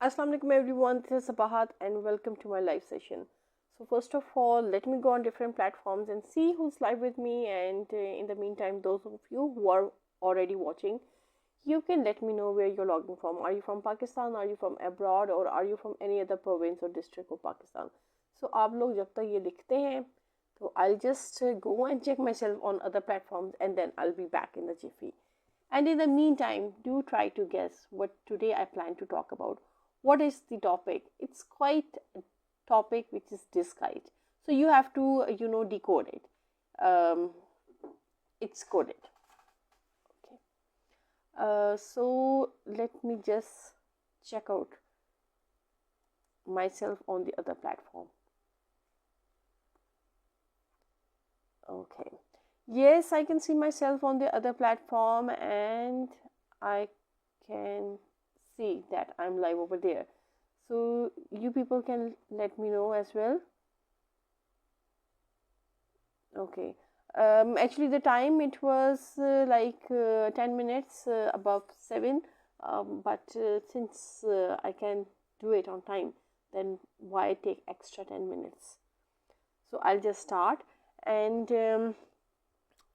Assalamu alaikum everyone, this is Sabahat and welcome to my live session. So first of all, let me go on different platforms and see who's live with me, and in the meantime, those of you who are already watching, you can let me know where you're logging from. Are you from Pakistan, are you from abroad, or are you from any other province or district of Pakistan? So आप लोग जब तक ये लिखते हैं तो I'll just go and check myself on other platforms and then I'll be back in the jiffy. And in the meantime, do try to guess what today I plan to talk about. What is the topic? It's quite a topic which is disguised. So you have to, decode it. It's coded. Okay. So let me just check out myself on the other platform. Okay. Yes, I can see myself on the other platform and I can see that I'm live over there. So you people can let me know as well. Okay. Actually the time it was 10 minutes above 7, but since I can do it on time, then why take extra 10 minutes? So I'll just start and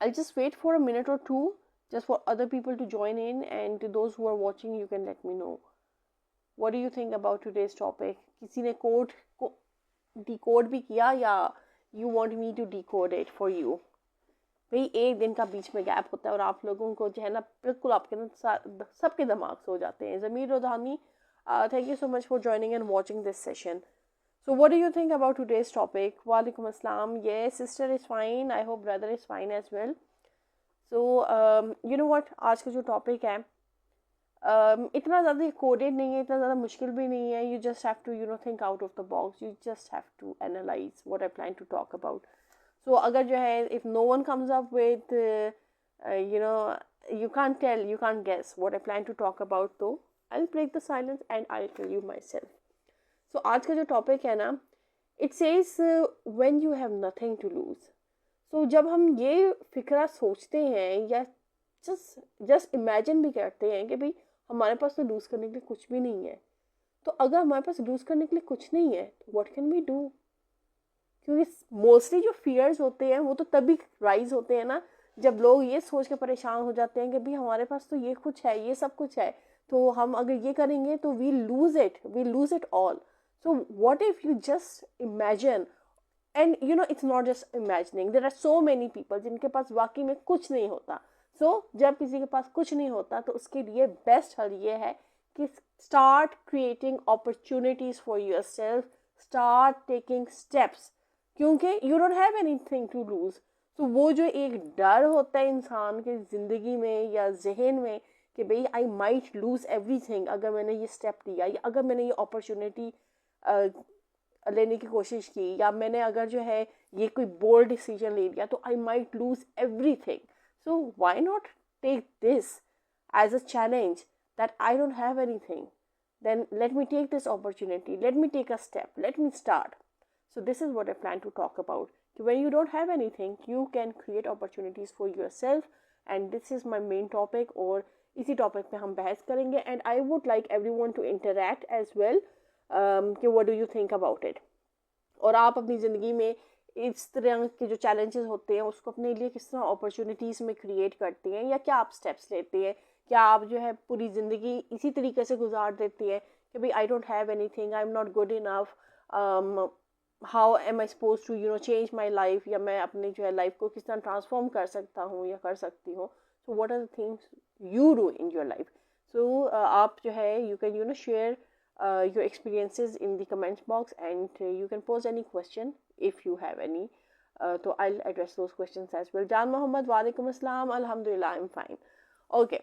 I'll just wait for a minute or two just for other people to join in, and those who are watching, you can let me know. What do you think about today's topic? किसी ने code को decode भी किया या you want me to decode it for you? भाई एक दिन का बीच में गैप होता है और आप लोगों को जो है ना बिल्कुल आपके ना सबके दिमाग सो जाते हैं. ज़मीर रोधानी, thank you so much for joining and watching this session. So what do you think about today's topic? Walaikum assalam. Yes, sister is fine. I hope brother is fine as well. So you know what, आज का जो topic है इतना ज़्यादा coded नहीं है, इतना ज़्यादा मुश्किल भी नहीं है. You just have to think out of the box. You just have to analyze what I plan to talk about. So अगर जो है, if no one comes up with you can't tell, you can't guess what I plan to talk about, तो I'll break the silence and I'll tell you myself. So आज का जो topic है ना, it says when you have nothing to lose. So जब हम ये फिक्रा सोचते हैं या जस्ट इमेजिन भी करते हैं कि भाई हमारे पास तो लूज़ करने के लिए कुछ भी नहीं है, तो अगर हमारे पास लूज़ करने के लिए कुछ नहीं है तो व्हाट कैन वी डू? क्योंकि मोस्टली जो फियर्स होते हैं वो तो तभी राइज होते हैं ना जब लोग ये सोच के परेशान हो जाते हैं कि भाई हमारे पास तो ये कुछ है, ये सब कुछ है, तो हम अगर ये करेंगे तो we lose it all. So what if you just imagine, and it's not just imagining, there are so many people जिनके पास वाकई में कुछ नहीं होता. So जब किसी के पास कुछ नहीं होता तो उसके लिए बेस्ट हल ये है कि start creating opportunities for yourself, start taking steps, क्योंकि you don't have anything to lose. तो वो जो एक डर होता है इंसान के ज़िंदगी में या जहन में कि भाई आई माइट लूज़ एवरीथिंग अगर मैंने ये स्टेप लिया या अगर मैंने ये अपॉर्चुनिटी लेने की कोशिश की या मैंने अगर जो है ये कोई बोल्ड डिसीजन ले लिया तो I might lose everything. So why not take this as a challenge that I don't have anything, then let me take this opportunity, let me take a step, let me start. So this is what I plan to talk about. When you don't have anything, you can create opportunities for yourself, and this is my main topic. और इसी topic पे हम बहस करेंगे, and I would like everyone to interact as well. कि what do you think about it? और आप अपनी ज़िंदगी में इस तरह के जो चैलेंजेस होते हैं उसको अपने लिए किस तरह अपॉर्चुनिटीज़ में क्रिएट करते हैं, या क्या आप स्टेप्स लेते हैं, क्या आप जो है पूरी ज़िंदगी इसी तरीके से गुजार देती है कि भाई I don't have anything, I am not good enough, how am I suppose to change my life, या मैं अपनी जो है लाइफ को किस तरह ट्रांसफॉर्म कर सकता हूँ या कर सकती हूँ. So what are the things you do in your life. So आप जो है you can share your experiences in the comments box, and you can pose any question if you have any. So I'll address those questions as well. Jan Mohammed, walaikum assalam. Alhamdulillah, I'm fine. Okay.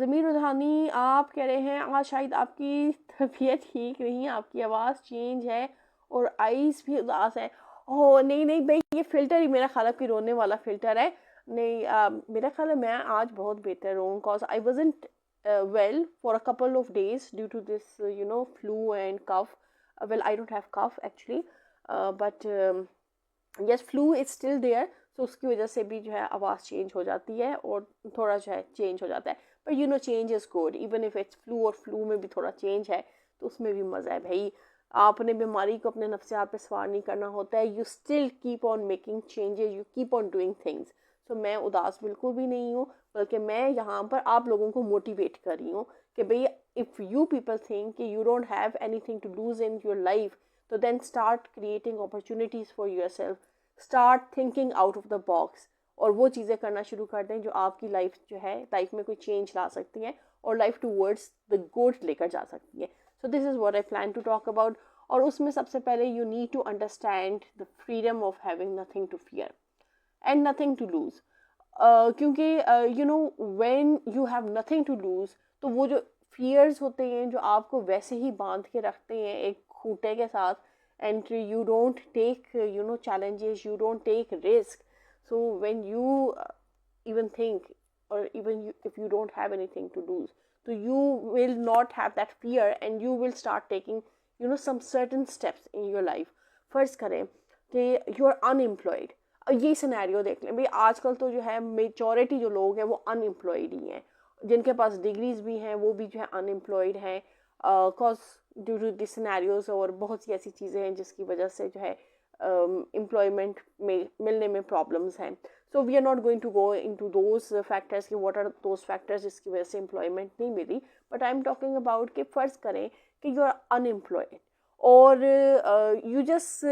ज़मीर रुधानी, आप कह रहे हैं आज शायद आपकी तबीयत ठीक नहीं, आपकी आवाज़ चेंज है और आईज भी उदास है. ओह नहीं भाई, ये फ़िल्टर ही मेरा ख्याल आपकी रोने वाला फ़िल्टर है. नहीं, मेरा ख्याल है मैं आज बहुत बेहतर हूँ, because I wasn't well for a couple of days due to this flu and cough. Well, I don't have cough actually, but yes, flu is still there. सो उसकी वजह से भी जो है आवाज़ चेंज हो जाती है और थोड़ा जो है चेंज हो जाता है। पर you know change is good, even if it's flu, और फ्लू में भी थोड़ा चेंज है तो उसमें भी मज़ा है भाई। आपने बीमारी को अपने नफ्सियात पे सवार नहीं करना होता है, you still keep on making changes, you keep on doing things. So मैं उदास बिल्कुल भी नहीं हूँ, बल्कि मैं यहाँ पर आप लोगों को मोटिवेट कर रही हूँ कि भाई इफ़ यू पीपल थिंक कि you don't have anything to lose in your life, तो then start creating opportunities for yourself, start thinking out of the box, और वो चीज़ें करना शुरू कर दें जो आपकी लाइफ जो है लाइफ में कोई चेंज ला सकती हैं और लाइफ टूवर्ड्स द गुड लेकर जा सकती है। So this is what I plan to talk about. और उसमें सबसे पहले you need to understand the freedom of having nothing to fear and nothing to lose. क्योंकि you know when you have nothing to lose, तो वो जो fears होते हैं जो आपको वैसे ही बांध के रखते हैं एक खूंटे के साथ, and you don't take challenges, you don't take risk. So when you even think, or even if you don't have anything to lose, so you will not have that fear and you will start taking some certain steps in your life. फर्ज करें कि you are unemployed, ये scenario देख लें भाई, आजकल तो जो है मेजॉरिटी जो लोग हैं वो अनएम्प्लॉयड ही हैं, जिनके पास डिग्रीज भी हैं वो भी जो है अनएम्प्लॉयड हैं, cause due to this scenarios, और बहुत सी ऐसी चीज़ें हैं जिसकी वजह से जो है एम्प्लॉयमेंट में मिलने में प्रॉब्लम्स हैं। So we are not going to go into those factors कि व्हाट आर दोज फैक्टर्स जिसकी वजह से एम्प्लॉयमेंट नहीं मिली, but I am talking about कि फ़र्ज़ करें कि यू आर अनएम्प्लॉयड और you just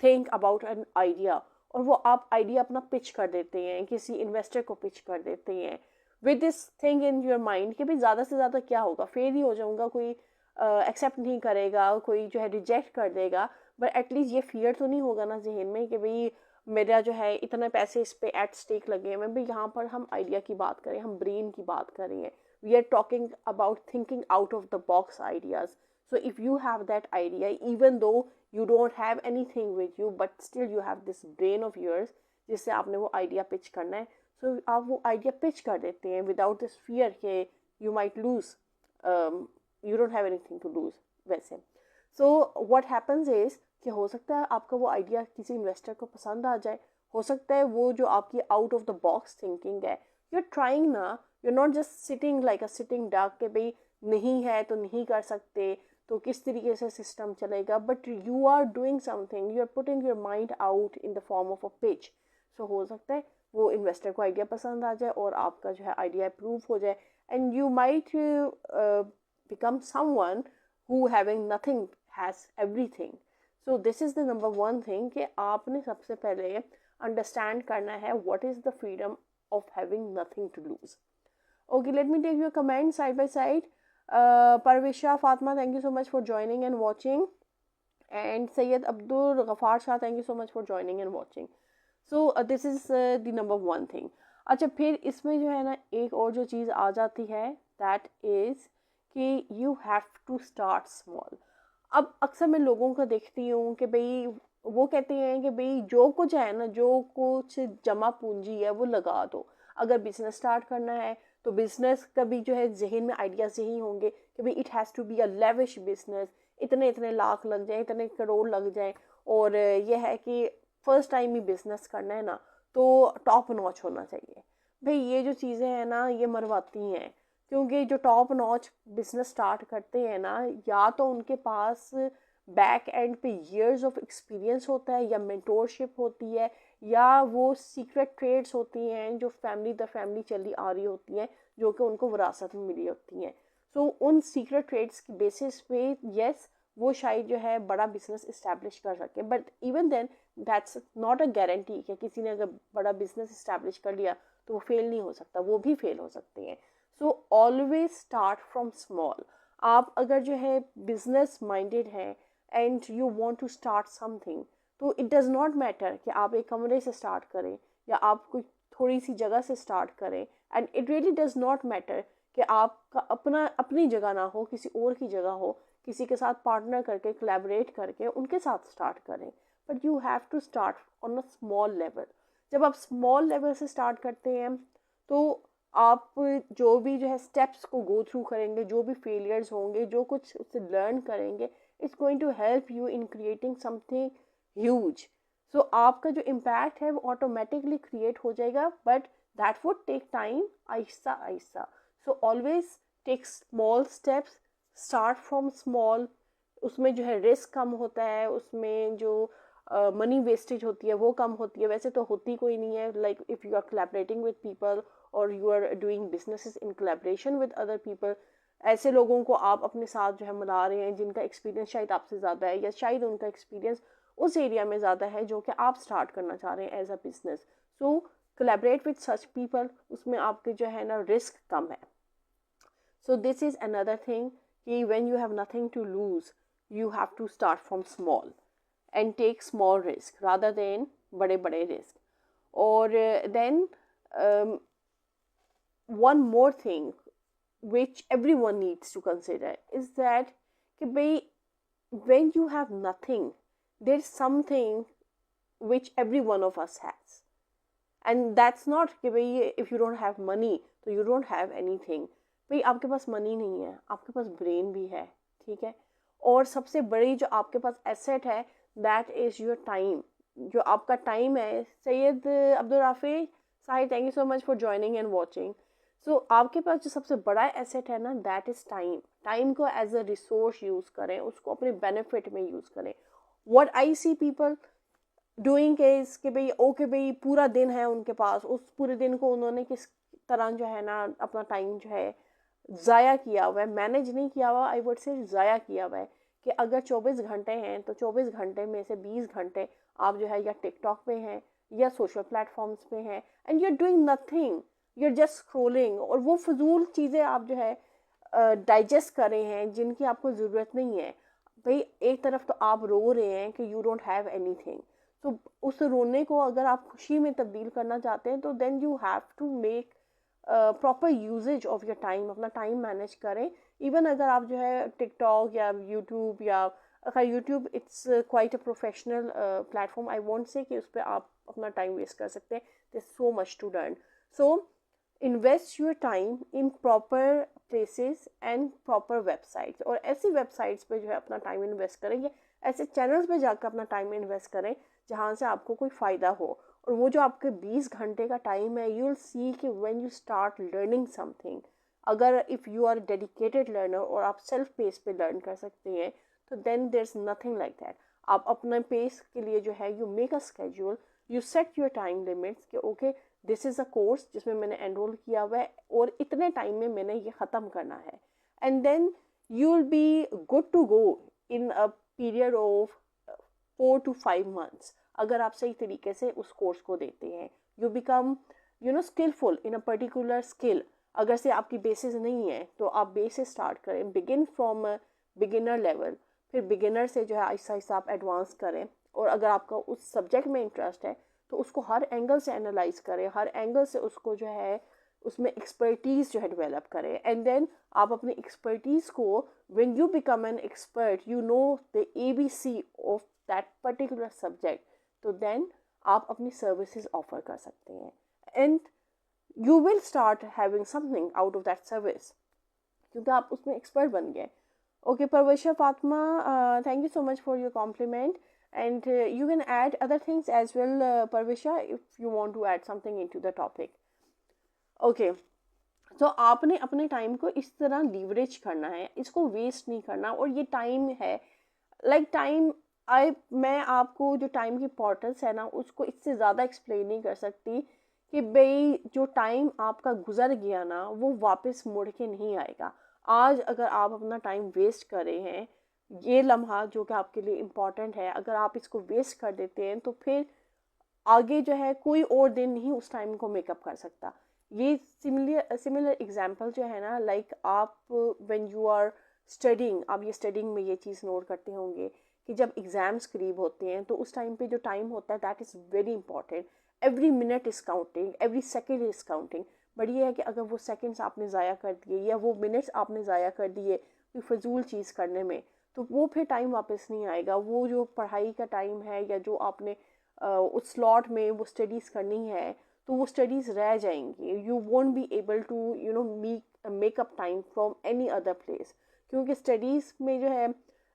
think about an idea, और वो आप आइडिया अपना पिच कर देते हैं, किसी इन्वेस्टर को पिच कर देते हैं with this thing in your mind कि भाई ज़्यादा से ज़्यादा क्या होगा, फेल ही हो जाऊँगा, कोई एक्सेप्ट नहीं करेगा, कोई जो है रिजेक्ट कर देगा, बट एटलीस्ट ये फियर तो नहीं होगा ना जहन में कि भाई मेरा जो है इतना पैसे इस पे एट स्टेक लगे हैं। मैं भाई यहाँ पर हम आइडिया की बात करें, हम ब्रेन की बात करें, we are talking about thinking out of the box ideas. So if you have that idea, even though you don't have anything with you, but still you have this brain of yours जिससे आपने वो idea pitch करना है, so आप वो idea pitch कर देते हैं विदाउट दिस फियर कि you might lose, you don't have anything to lose वैसे। so what happens is कि हो सकता है आपका वो आइडिया किसी इन्वेस्टर को पसंद आ जाए, हो सकता है वो जो आपकी out of the box thinking है, you're trying ना, you're not just sitting like a sitting duck कि भाई नहीं है तो नहीं कर सकते, तो किस तरीके से सिस्टम चलेगा, but you are doing something, you are putting your mind out in the form of a pitch. So हो सकता है वो इन्वेस्टर को आइडिया पसंद आ जाए और आपका जो है आइडिया अप्रूव हो जाए, and you might become someone who having nothing has everything. So this is the number one thing कि आपने सबसे पहले अंडरस्टैंड करना है what is the freedom of having nothing to lose. Okay, let me take your comment side by side. Parvisha Fatma, thank you so much for joining and watching. And Sayyid Abdul Ghaffar Shah, thank you so much for joining and watching. So this is the number one thing. अच्छा, फिर इसमें जो है ना एक और जो चीज़ आ जाती है, that is कि you have to start small. अब अक्सर मैं लोगों को देखती हूँ कि भाई वो कहते हैं कि भाई जो कुछ है ना, जो कुछ जमा पूंजी है वो लगा दो, अगर बिजनेस स्टार्ट करना है तो बिजनेस का भी जो है जहन में आइडियाज़ यही होंगे कि भाई it has to be a lavish business, इतने इतने लाख लग जाए, इतने करोड़ लग जाए, और यह है कि फर्स्ट टाइम ही बिजनेस करना है ना तो टॉप नॉच होना चाहिए। भाई ये जो चीज़ें हैं ना ये मरवाती हैं, क्योंकि जो टॉप नॉच बिजनेस स्टार्ट करते हैं ना, या तो उनके पास बैक एंड पे ईयर्स ऑफ एक्सपीरियंस होता है, या मेंटोरशिप होती है, या वो सीक्रेट ट्रेड्स होती हैं जो फैमिली द फैमिली चली आ रही होती हैं, जो कि उनको विरासत में मिली होती हैं। सो उन सीक्रेट ट्रेड्स की बेसिस पे यस वो शायद जो है बड़ा बिजनेस इस्टेब्लिश कर सके, but even then that's not a guarantee कि किसी ने अगर बड़ा बिजनेस इस्टेब्लिश कर लिया तो वो फेल नहीं हो सकता, वो भी फेल हो सकते हैं। So always start from small. आप अगर जो है बिजनेस माइंडेड हैं and you want to start something, तो इट डज़ नॉट मैटर कि आप एक कमरे से स्टार्ट करें या आप कोई थोड़ी सी जगह से स्टार्ट करें, and it really does not matter कि आपका अपनी जगह ना हो, किसी और की जगह हो, किसी के साथ पार्टनर करके कोलैबोरेट करके उनके साथ स्टार्ट करें, but you have to start on a small level. जब आप स्मॉल लेवल से स्टार्ट करते हैं तो आप जो भी जो है स्टेप्स को गो थ्रू करेंगे, जो भी फेलियर्स होंगे, जो कुछ उससे लर्न करेंगे, it's going to help you in creating something huge. So आपका जो इम्पैक्ट है वो ऑटोमेटिकली क्रिएट हो जाएगा, but that would take time, आहिस्ता आहिस्ता. So always take small steps, start from small. उसमें जो है रिस्क कम होता है, उसमें जो मनी वेस्टेज होती है वो कम होती है. वैसे तो होती कोई नहीं है, like if you are collaborating with people और you are doing businesses in collaboration with other people, ऐसे लोगों को आप अपने साथ जो है मिला रहे हैं जिनका एक्सपीरियंस शायद आपसे ज़्यादा है, या शायद उनका एक्सपीरियंस उस एरिया में ज़्यादा है जो कि आप स्टार्ट करना चाह रहे हैं as a business. So collaborate with such people, उसमें आपके जो है ना रिस्क कम है. So this is another thing कि when you have nothing to lose, you have to start from small and take small risk rather than बड़े बड़े risk. और then one more thing which everyone needs to consider is that कि भाई when you have nothing, there's something which every one of us has, and that's not कि भाई if you don't have money तो you don't have anything. भाई आपके पास money नहीं है, आपके पास ब्रेन भी है, ठीक है. और सबसे बड़ी जो आपके पास एसेट है दैट इज़ योर टाइम. जो आपका टाइम है, Syed Abdul Rafi Sahib, thank you so much for joining and watching. So आपके पास जो सबसे बड़ा एसेट है ना, दैट इज़ टाइम. टाइम को एज अ रिसोर्स यूज़ करें, उसको अपने बेनिफिट में यूज़ करें. What I see people doing is कि भाई ओके भाई पूरा दिन है उनके पास, उस पूरे दिन को उन्होंने किस तरह जो है ना अपना टाइम जो है ज़ाया किया हुआ है, मैनेज नहीं किया हुआ, आई वुड से ज़ाया किया हुआ है. कि अगर 24 घंटे हैं तो 24 घंटे में से 20 घंटे आप जो है या टिकटॉक पे हैं या सोशल प्लेटफॉर्म्स पे हैं, and you are doing nothing, you are just scrolling. और वो फजूल चीज़ें आप जो है डाइजेस्ट कर रहे हैं जिनकी आपको ज़रूरत नहीं है. भाई एक तरफ तो आप रो रहे हैं कि you don't have any thing, तो उस रोने को अगर आप खुशी में तब्दील करना चाहते हैं तो then you have to make proper usages of your time. अपना टाइम मैनेज करें. इवन अगर आप जो है टिकटॉक या यूट्यूब, या अगर YouTube it's quite a professional platform, I want say कि उस पर आप अपना टाइम वेस्ट कर सकते हैं. There so much to learn. So invest your time in proper places and proper websites. और ऐसी वेबसाइट्स पे जो है अपना टाइम इन्वेस्ट करें, या ऐसे चैनल्स पे जाकर अपना टाइम इन्वेस्ट करें जहाँ से आपको कोई फ़ायदा हो. और वो जो आपके 20 घंटे का टाइम है, यू विल सी कि when you start learning something, अगर if you are dedicated learner और आप सेल्फ पेस पे लर्न कर सकते हैं, तो then there is nothing like that. आप अपने पेस के लिए जो है you make a schedule, you set your time limits कि okay this is a course जिसमें मैंने एनरोल किया हुआ है और इतने टाइम में मैंने ये ख़त्म करना है. And then you will be good to go in a period of 4 to 5 months. अगर आप सही तरीके से उस कोर्स को देते हैं, you become skillful in a particular skill. अगर से आपकी बेसिस नहीं है तो आप बेस से स्टार्ट करें, बिगिन फ्रॉम बिगिनर लेवल, फिर बिगिनर से जो है आहिस्ता आहिस्ता आप एडवांस करें. और अगर आपका उस सब्जेक्ट में इंटरेस्ट है तो उसको हर एंगल से एनालाइज करें, हर एंगल से उसको जो है उसमें एक्सपर्टीज़ जो है डेवलप करें. एंड देन आप अपनी एक्सपर्टीज़ को, when you become an expert, you know the ABC of that particular subject, तो देन आप अपनी सर्विसेज ऑफर कर सकते हैं. And you will start having something out of that service, क्योंकि आप उसमें एक्सपर्ट बन गए. Okay Parvesha Fatima, thank you so much for your compliment. And you can add other things as well, Parvisha, if you want to add something into the topic. Okay, तो आपने अपने time को इस तरह लीवरेज करना है, इसको वेस्ट नहीं करना. और ये टाइम है लाइक टाइम, मैं आपको जो टाइम की इम्पोर्टेंस है ना उसको इससे ज़्यादा एक्सप्लेन नहीं कर सकती कि भाई जो टाइम आपका गुजर गया ना वो वापस मुड़ के नहीं आएगा. आज अगर आप अपना टाइम वेस्ट कर रहे हैं, ये लम्हा जो कि आपके लिए इम्पॉर्टेंट है, अगर आप इसको वेस्ट कर देते हैं तो फिर आगे जो है कोई और दिन नहीं उस टाइम को मेकअप कर सकता. ये सिमिलर एग्जांपल जो है ना, लाइक आप व्हेन यू आर स्टडिंग, आप ये स्टडिंग में ये चीज़ नोट करते होंगे कि जब एग्ज़ाम्स करीब होते हैं तो उस टाइम पे जो टाइम होता है that is very important. Every minute is counting, every second is counting. But ये है कि अगर वो सेकेंड्स आपने ज़ाया कर दिए या वो मिनट्स आपने ज़ाया कर दिए कोई फजूल चीज़ करने में, तो वो फिर टाइम वापस नहीं आएगा. वो जो पढ़ाई का टाइम है या जो आपने उस स्लॉट में वो स्टडीज़ करनी है तो वो स्टडीज़ रह जाएंगी. You won't be able to make up time from any other place, क्योंकि स्टडीज़ में जो है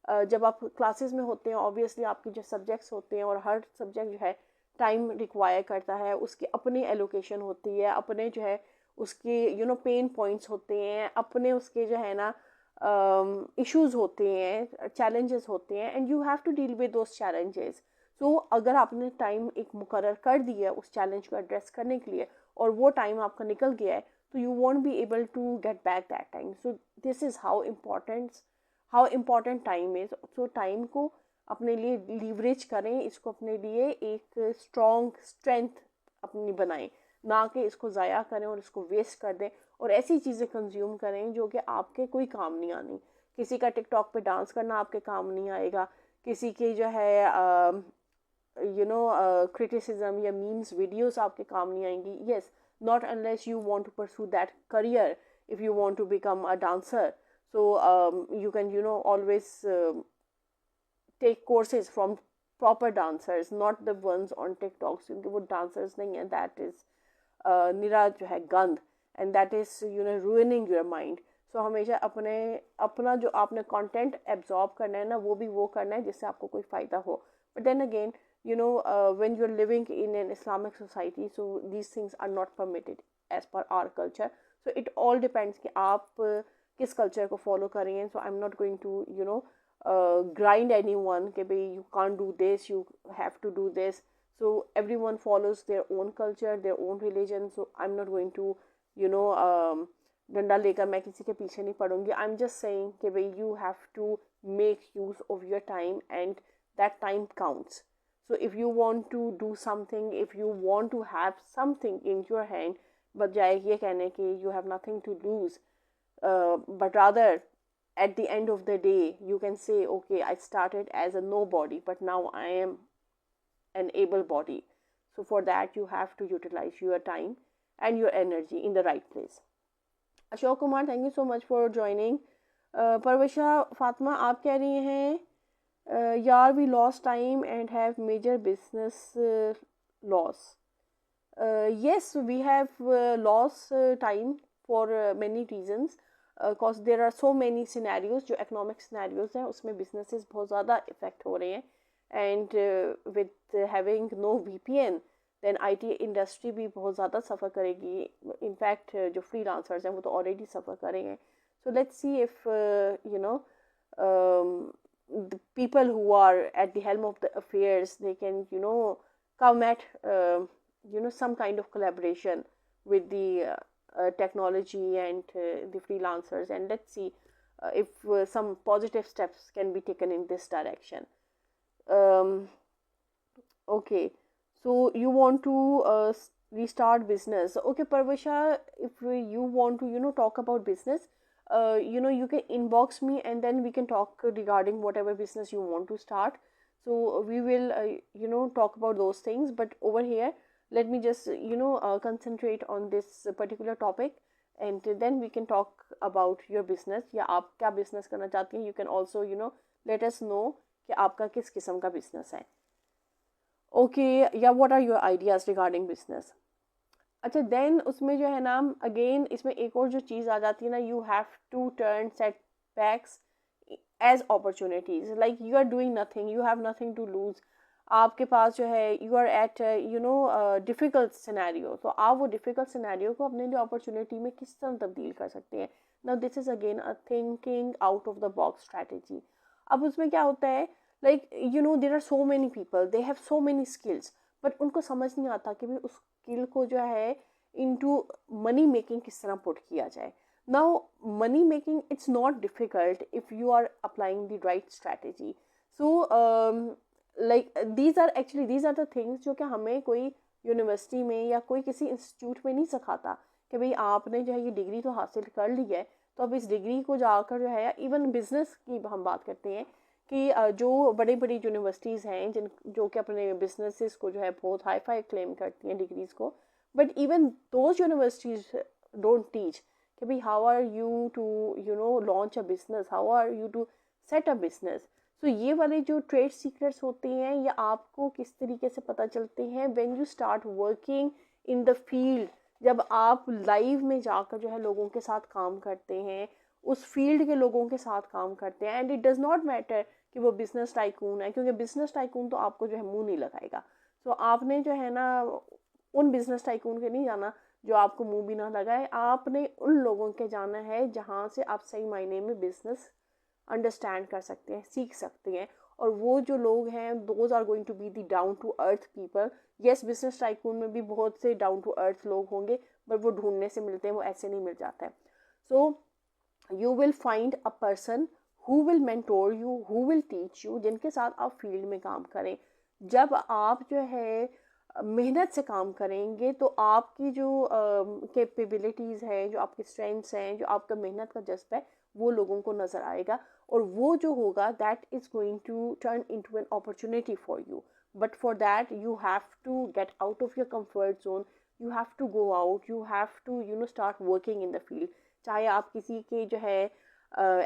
जब आप क्लासेस में होते हैं ऑब्वियसली आपके जो सब्जेक्ट्स होते हैं और हर सब्जेक्ट जो है टाइम रिक्वायर करता है, उसकी अपनी एलोकेशन होती है, अपने जो है उसके पेन पॉइंट्स होते हैं, अपने उसके जो है ना इश्यूज होते हैं, चैलेंजेस होते हैं, and you have to deal with those challenges. So अगर आपने टाइम एक मुकर्रर कर दिया उस चैलेंज को एड्रेस करने के लिए और वो टाइम आपका निकल गया है, तो you won't be able to get back that time. So this is how important time is. So time को अपने लिए लीवरेज करें, इसको अपने लिए एक स्ट्रॉन्ग स्ट्रेंथ अपनी बनाएं, ना कि इसको ज़ाया करें और इसको वेस्ट कर दें और ऐसी चीज़ें कंज्यूम करें जो कि आपके कोई काम नहीं आनी. किसी का टिकटॉक पे डांस करना आपके काम नहीं आएगा, किसी की जो है criticism या memes videos आपके काम नहीं आएंगी. Yes, not unless you want to pursue that career. If you want to become a dancer, so you can always take courses from proper dancers, not the ones on TikTok, क्योंकि वो dancers नहीं है. That is निरा जो है गंद, and that is ruining your mind. So हमेशा अपना जो आपने content absorb करना है ना, वो करना है जिससे आपको कोई फ़ायदा हो. But then again, when you're living in an Islamic society, so these things are not permitted as per our culture. So it all depends कि आप किस culture को follow कर रही हैं. So I'm not going to grind anyone कि भाई you can't do this, you have to do this. So everyone follows their own culture, their own religion. So I'm not going to डंडा लेकर मैं किसी के पीछे नहीं पड़ूंगी. I'm just saying कि भाई you have to make use of your time and that time counts. So if you want to do something, if you want to have something in your hand, बजाय ये कहने कि you have nothing to lose, but rather at the end of the day you can say, okay, I started as a nobody, but now I am an able body. So for that you have to utilize your time and your energy in the right place. Ashok Kumar, thank you so much for joining. Parvisha Fatma, आप कह रही हैं यार we lost time and have major business loss. Yes, we have lost time for many reasons, because there are so many scenarios. जो economic scenarios हैं उसमें businesses बहुत ज़्यादा affect हो रहे हैं, and with having no VPN then IT industry भी बहुत ज़्यादा suffer करेगी. In fact जो freelancers हैं वो तो already suffer कर रहे हैं. So let's see if the people who are at the helm of the affairs, they can come at some kind of collaboration with the technology and the freelancers, and let's see if some positive steps can be taken in this direction. Okay, so you want to restart business. Okay, Parvisha, if you want to talk about business, you can inbox me and then we can talk regarding whatever business you want to start. So we will talk about those things, but over here let me just concentrate on this particular topic, and then we can talk about your business. या आप क्या business करना चाहती हैं. You can also let us know कि आपका किस किस्म का business है. Okay, yeah, what are your ideas regarding business? अच्छा, देन उसमें जो है ना, अगेन इसमें एक और जो चीज़ आ जाती है ना, you have to turn setbacks as opportunities. Like you are doing nothing, you have nothing to lose. आपके पास जो है you are at difficult scenario, तो आप वो डिफ़िकल्ट सिनेरियो को अपने लिए अपॉर्चुनिटी में किस तरह तब्दील कर सकते हैं. Now this is again a thinking out of the box strategy. अब उसमें क्या होता है, like there are so many people, they have so many skills, but उनको समझ नहीं आता कि भाई उस स्किल को जो है इनटू मनी मेकिंग किस तरह पुट किया जाए. Now money making it's not difficult if you are applying the right strategy. So like these are the things जो कि हमें कोई यूनिवर्सिटी में या कोई किसी इंस्टीट्यूट में नहीं सिखाता कि भाई आपने जो है ये डिग्री तो हासिल कर ली है, तो अब इस डिग्री को जाकर जो है, इवन बिजनेस की हम बात करते हैं कि जो बड़ी बड़ी यूनिवर्सिटीज़ हैं जो कि अपने बिजनेसेस को जो है बहुत हाई फाई क्लेम करती हैं डिग्रीज़ को, but even those universities don't teach कि भाई how are you to launch a business, how are you to set a business. So ये वाले जो ट्रेड सीक्रेट्स होते हैं ये आपको किस तरीके से पता चलते हैं when you start working in the field. जब आप लाइव में जाकर जो है लोगों के साथ काम करते हैं, उस फील्ड के लोगों के साथ काम करते हैं। And it does not matter कि वो बिजनेस टाइकून है, क्योंकि बिजनेस टाइकून तो आपको जो है मुंह नहीं लगाएगा। तो आपने जो है ना उन बिजनेस टाइकून के नहीं जाना जो आपको मुंह भी ना लगाए, आपने उन लोगों के जाना है जहाँ से आप सही मायने में बिजनेस अंडरस्टैंड कर सकते हैं, सीख सकते हैं। और वो जो लोग हैं, those are going to be the down to earth people. Yes, business tycoon में भी बहुत से डाउन टू अर्थ लोग होंगे, बट वो ढूंढने से मिलते हैं, वो ऐसे नहीं मिल जाता है। So you will find a person who will mentor you, who will teach you, जिनके साथ आप फील्ड में काम करें। जब आप जो है मेहनत से काम करेंगे तो आपकी जो कैपेबिलिटीज़ हैं, जो आपकी स्ट्रेंथ्स हैं, जो आपका मेहनत का जज्बा है, वो लोगों को नज़र आएगा। और वो जो होगा that is going to turn into an opportunity for you. But for that you have to get out of your comfort zone, you have to go out, you have to start working in the field. चाहे आप किसी के जो है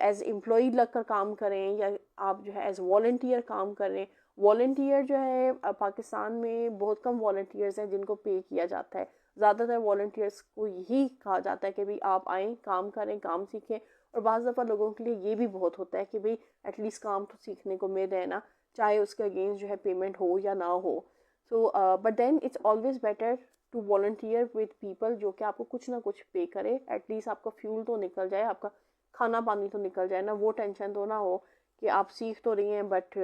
as employ लगकर काम करें, या आप जो है एज वॉलंटियर काम करें। वॉलंटियर जो है पाकिस्तान में बहुत कम वॉलंटियर्स हैं जिनको पे किया जाता है। ज़्यादातर वॉलंटियर्स को यही कहा जाता है कि भाई आप आएँ, काम करें, काम सीखें। और बाज़ दफ़ा लोगों के लिए ये भी बहुत होता है कि भाई एटलीस्ट काम तो सीखने को मिल रहा है ना, चाहे उसके अगेंस्ट जो है पेमेंट हो या ना हो। So but then it's always better to volunteer with people जो कि आपको कुछ ना कुछ पे करे। एटलीस्ट आपका फ्यूल तो निकल जाए, आपका खाना पानी तो निकल जाए ना, वो टेंशन तो ना हो कि आप सीख तो रही हैं बट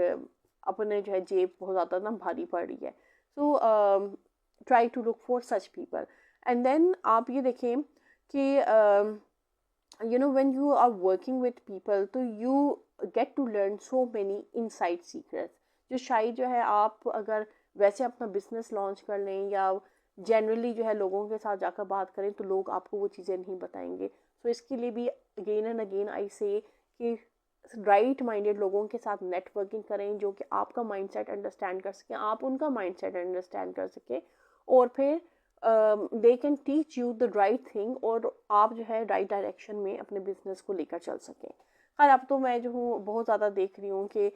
अपने जो है जेब बहुत ज़्यादा ना भारी पड़ रही है। So try to look for such people. And then आप ये देखें कि when you are working with people तो you get to learn so many inside secrets, जो शायद जो है आप अगर वैसे अपना बिजनेस लॉन्च कर लें या जनरली जो है लोगों के साथ जाकर बात करें तो लोग आपको वो चीज़ें नहीं बताएंगे। सो इसके लिए भी अगेन एंड अगेन आई से कि राइट माइंडेड लोगों के साथ नेटवर्किंग करें जो कि आपका माइंडसेट अंडरस्टैंड कर सकें, आप उनका माइंडसेट अंडरस्टैंड कर सकें, और फिर they can teach you the right thing, और आप जो है राइट डायरेक्शन में अपने बिजनेस को लेकर चल सकें। खैर अब तो मैं जो हूँ बहुत ज़्यादा देख रही हूँ कि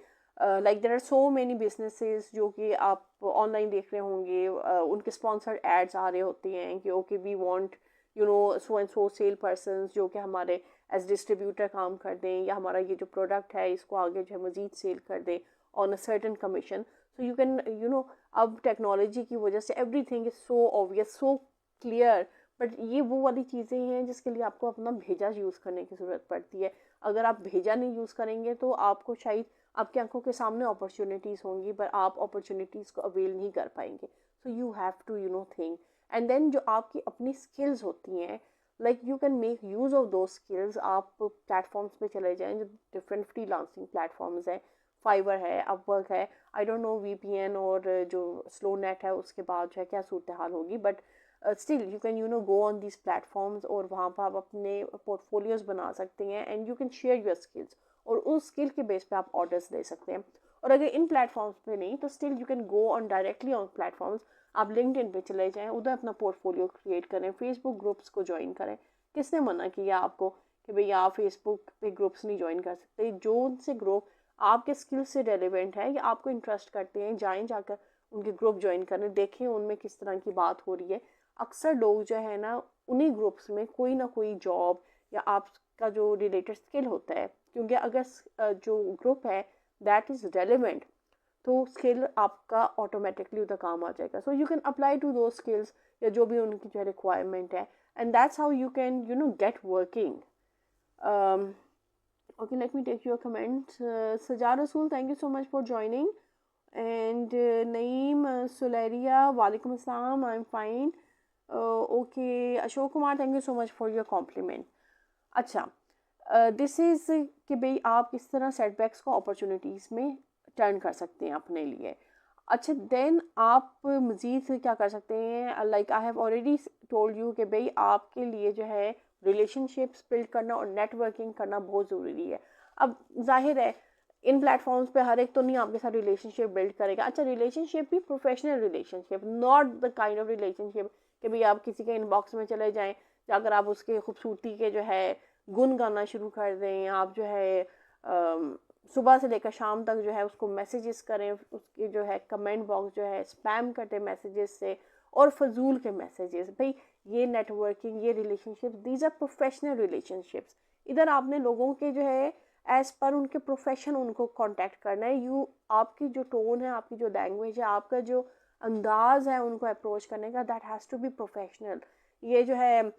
like there are so many businesses जो कि आप ऑनलाइन देख रहे होंगे, उनके स्पॉन्सर्ड एड्स आ रहे होते हैं कि okay we want so and so sale person जो कि हमारे एज डिस्ट्रीब्यूटर काम कर दें, या हमारा ये जो प्रोडक्ट है इसको आगे जो है मज़ीद सेल कर दें on a certain commission. So you can अब टेक्नोलॉजी की वजह से everything is so obvious, so clear. But ये वो वाली चीज़ें हैं जिसके लिए आपको अपना भेजा यूज़ करने की ज़रूरत पड़ती है। अगर आप भेजा नहीं यूज़ करेंगे तो आपको शायद आपकी आंखों के सामने अपॉर्चुनिटीज़ होंगी पर आप अपॉर्चुनिटीज़ को अवेल नहीं कर पाएंगे। So you have to think. And then जो आपकी अपनी स्किल्स होती हैं, like you can make use of those skills. आप प्लेटफॉर्म्स पे चले जाएं जो डिफरेंट फ्रीलांसिंग प्लेटफॉर्म्स हैं, फाइवर है, अपवर्क है, आई डोंट नो वीपीएन और जो स्लो नेट है उसके बाद जो है क्या सूरत हाल होगी, but still you can go on this platforms और वहाँ पर आप अपने पोर्टफोलियोज बना सकते हैं and you can share your skills, और उस स्किल के बेस पे आप ऑर्डर्स दे सकते हैं। और अगर इन प्लेटफॉर्म्स पे नहीं तो still you can go on directly on platforms. आप लिंक्डइन पे चले जाएं, उधर अपना पोर्टफोलियो क्रिएट करें, फेसबुक ग्रुप्स को ज्वाइन करें। किसने मना किया आपको कि भई आप फेसबुक पे ग्रुप्स नहीं ज्वाइन कर सकते? जो उनसे ग्रुप आपके स्किल से रेलिवेंट है या आपको इंटरेस्ट करते हैं, जाएं जाकर उनके ग्रुप ज्वाइन करें, देखें उनमें किस तरह की बात हो रही है। अक्सर लोग जो है ना उन्हीं ग्रुप्स में कोई ना कोई जॉब या आपका जो रिलेटेड स्किल होता है, क्योंकि अगर जो ग्रुप है दैट इज़ रेलिवेंट तो स्किल आपका ऑटोमेटिकली उधर काम आ जाएगा। So you can apply to those skills या जो भी उनकी जो रिक्वायरमेंट है, and that's how you can get working. Okay, let me take your comment. Sajar Rasool, thank you so much for joining. And Naeem Suleria, Walaikum Assalam, I'm fine. Okay, Ashok Kumar, thank you so much for your compliment. अच्छा, this is कि भाई आप किस तरह setbacks को opportunities में turn कर सकते हैं अपने लिए। अच्छा, देन आप मज़ीद क्या कर सकते हैं, like I have already told you कि भाई आपके लिए जो है रिलेशनशिप्स बिल्ड करना और नेटवर्किंग करना बहुत ज़रूरी है। अब जाहिर है इन प्लेटफॉर्म्स पे हर एक तो नहीं आपके साथ रिलेशनशिप बिल्ड करेगा। अच्छा, रिलेशनशिप भी professional relationship, not the kind of relationship कि भाई आप किसी के इनबॉक्स में चले जाएं, जाकर आप उसके खूबसूरती के जो है गुन गाना शुरू कर दें, आप जो है सुबह से लेकर शाम तक जो है उसको मैसेजेस करें, उसके जो है कमेंट बॉक्स जो है स्पैम करते मैसेजेस से और फजूल के मैसेजेस। भाई ये नेटवर्किंग, ये relationships, these are professional relationships. इधर आपने लोगों के जो है एज पर उनके प्रोफेशन उनको कांटेक्ट करना है। आपकी जो टोन है, आपकी जो लैंग्वेज है, आपका जो अंदाज है उनको अप्रोच करने का, that has to be professional. ये जो है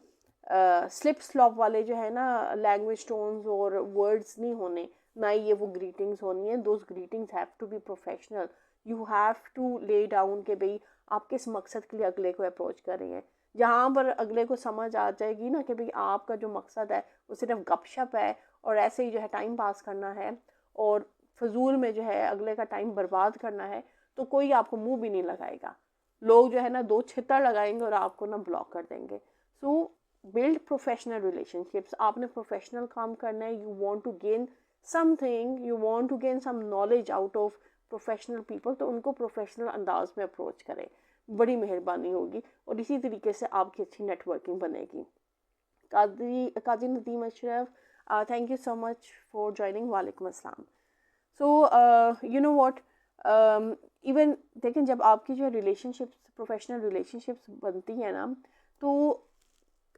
स्लिप स्लॉप वाले जो है ना लैंग्वेज टोन्स और वर्ड्स नहीं होने, ना ही ये वो ग्रीटिंग्स होनी है। Those greetings have to be professional. You have to lay down के भाई आप किस मकसद के लिए अगले को अप्रोच कर रहे हैं। जहाँ पर अगले को समझ आ जाएगी ना कि भाई आपका जो मकसद है वो सिर्फ गपशप है और ऐसे ही जो है टाइम पास करना है और फजूल में जो है अगले का टाइम बर्बाद करना है, तो कोई आपको मुंह भी नहीं लगाएगा। लोग जो है ना दो छितर लगाएंगे और आपको ना ब्लॉक कर देंगे। So build professional relationships. आपने प्रोफेशनल काम करना है। You want to gain something, you want to gain some knowledge out of professional people, तो उनको प्रोफेशनल अंदाज में अप्रोच करें, बड़ी मेहरबानी होगी और इसी तरीके से आपकी अच्छी नेटवर्किंग बनेगी। Kazi Nadeem Ashraf, thank you so much for joining. वालेकुम अस्सलाम। So you know what, even देखें जब आपकी जो रिलेशनशिप्स, प्रोफेशनल रिलेशनशिप्स बनती है ना, तो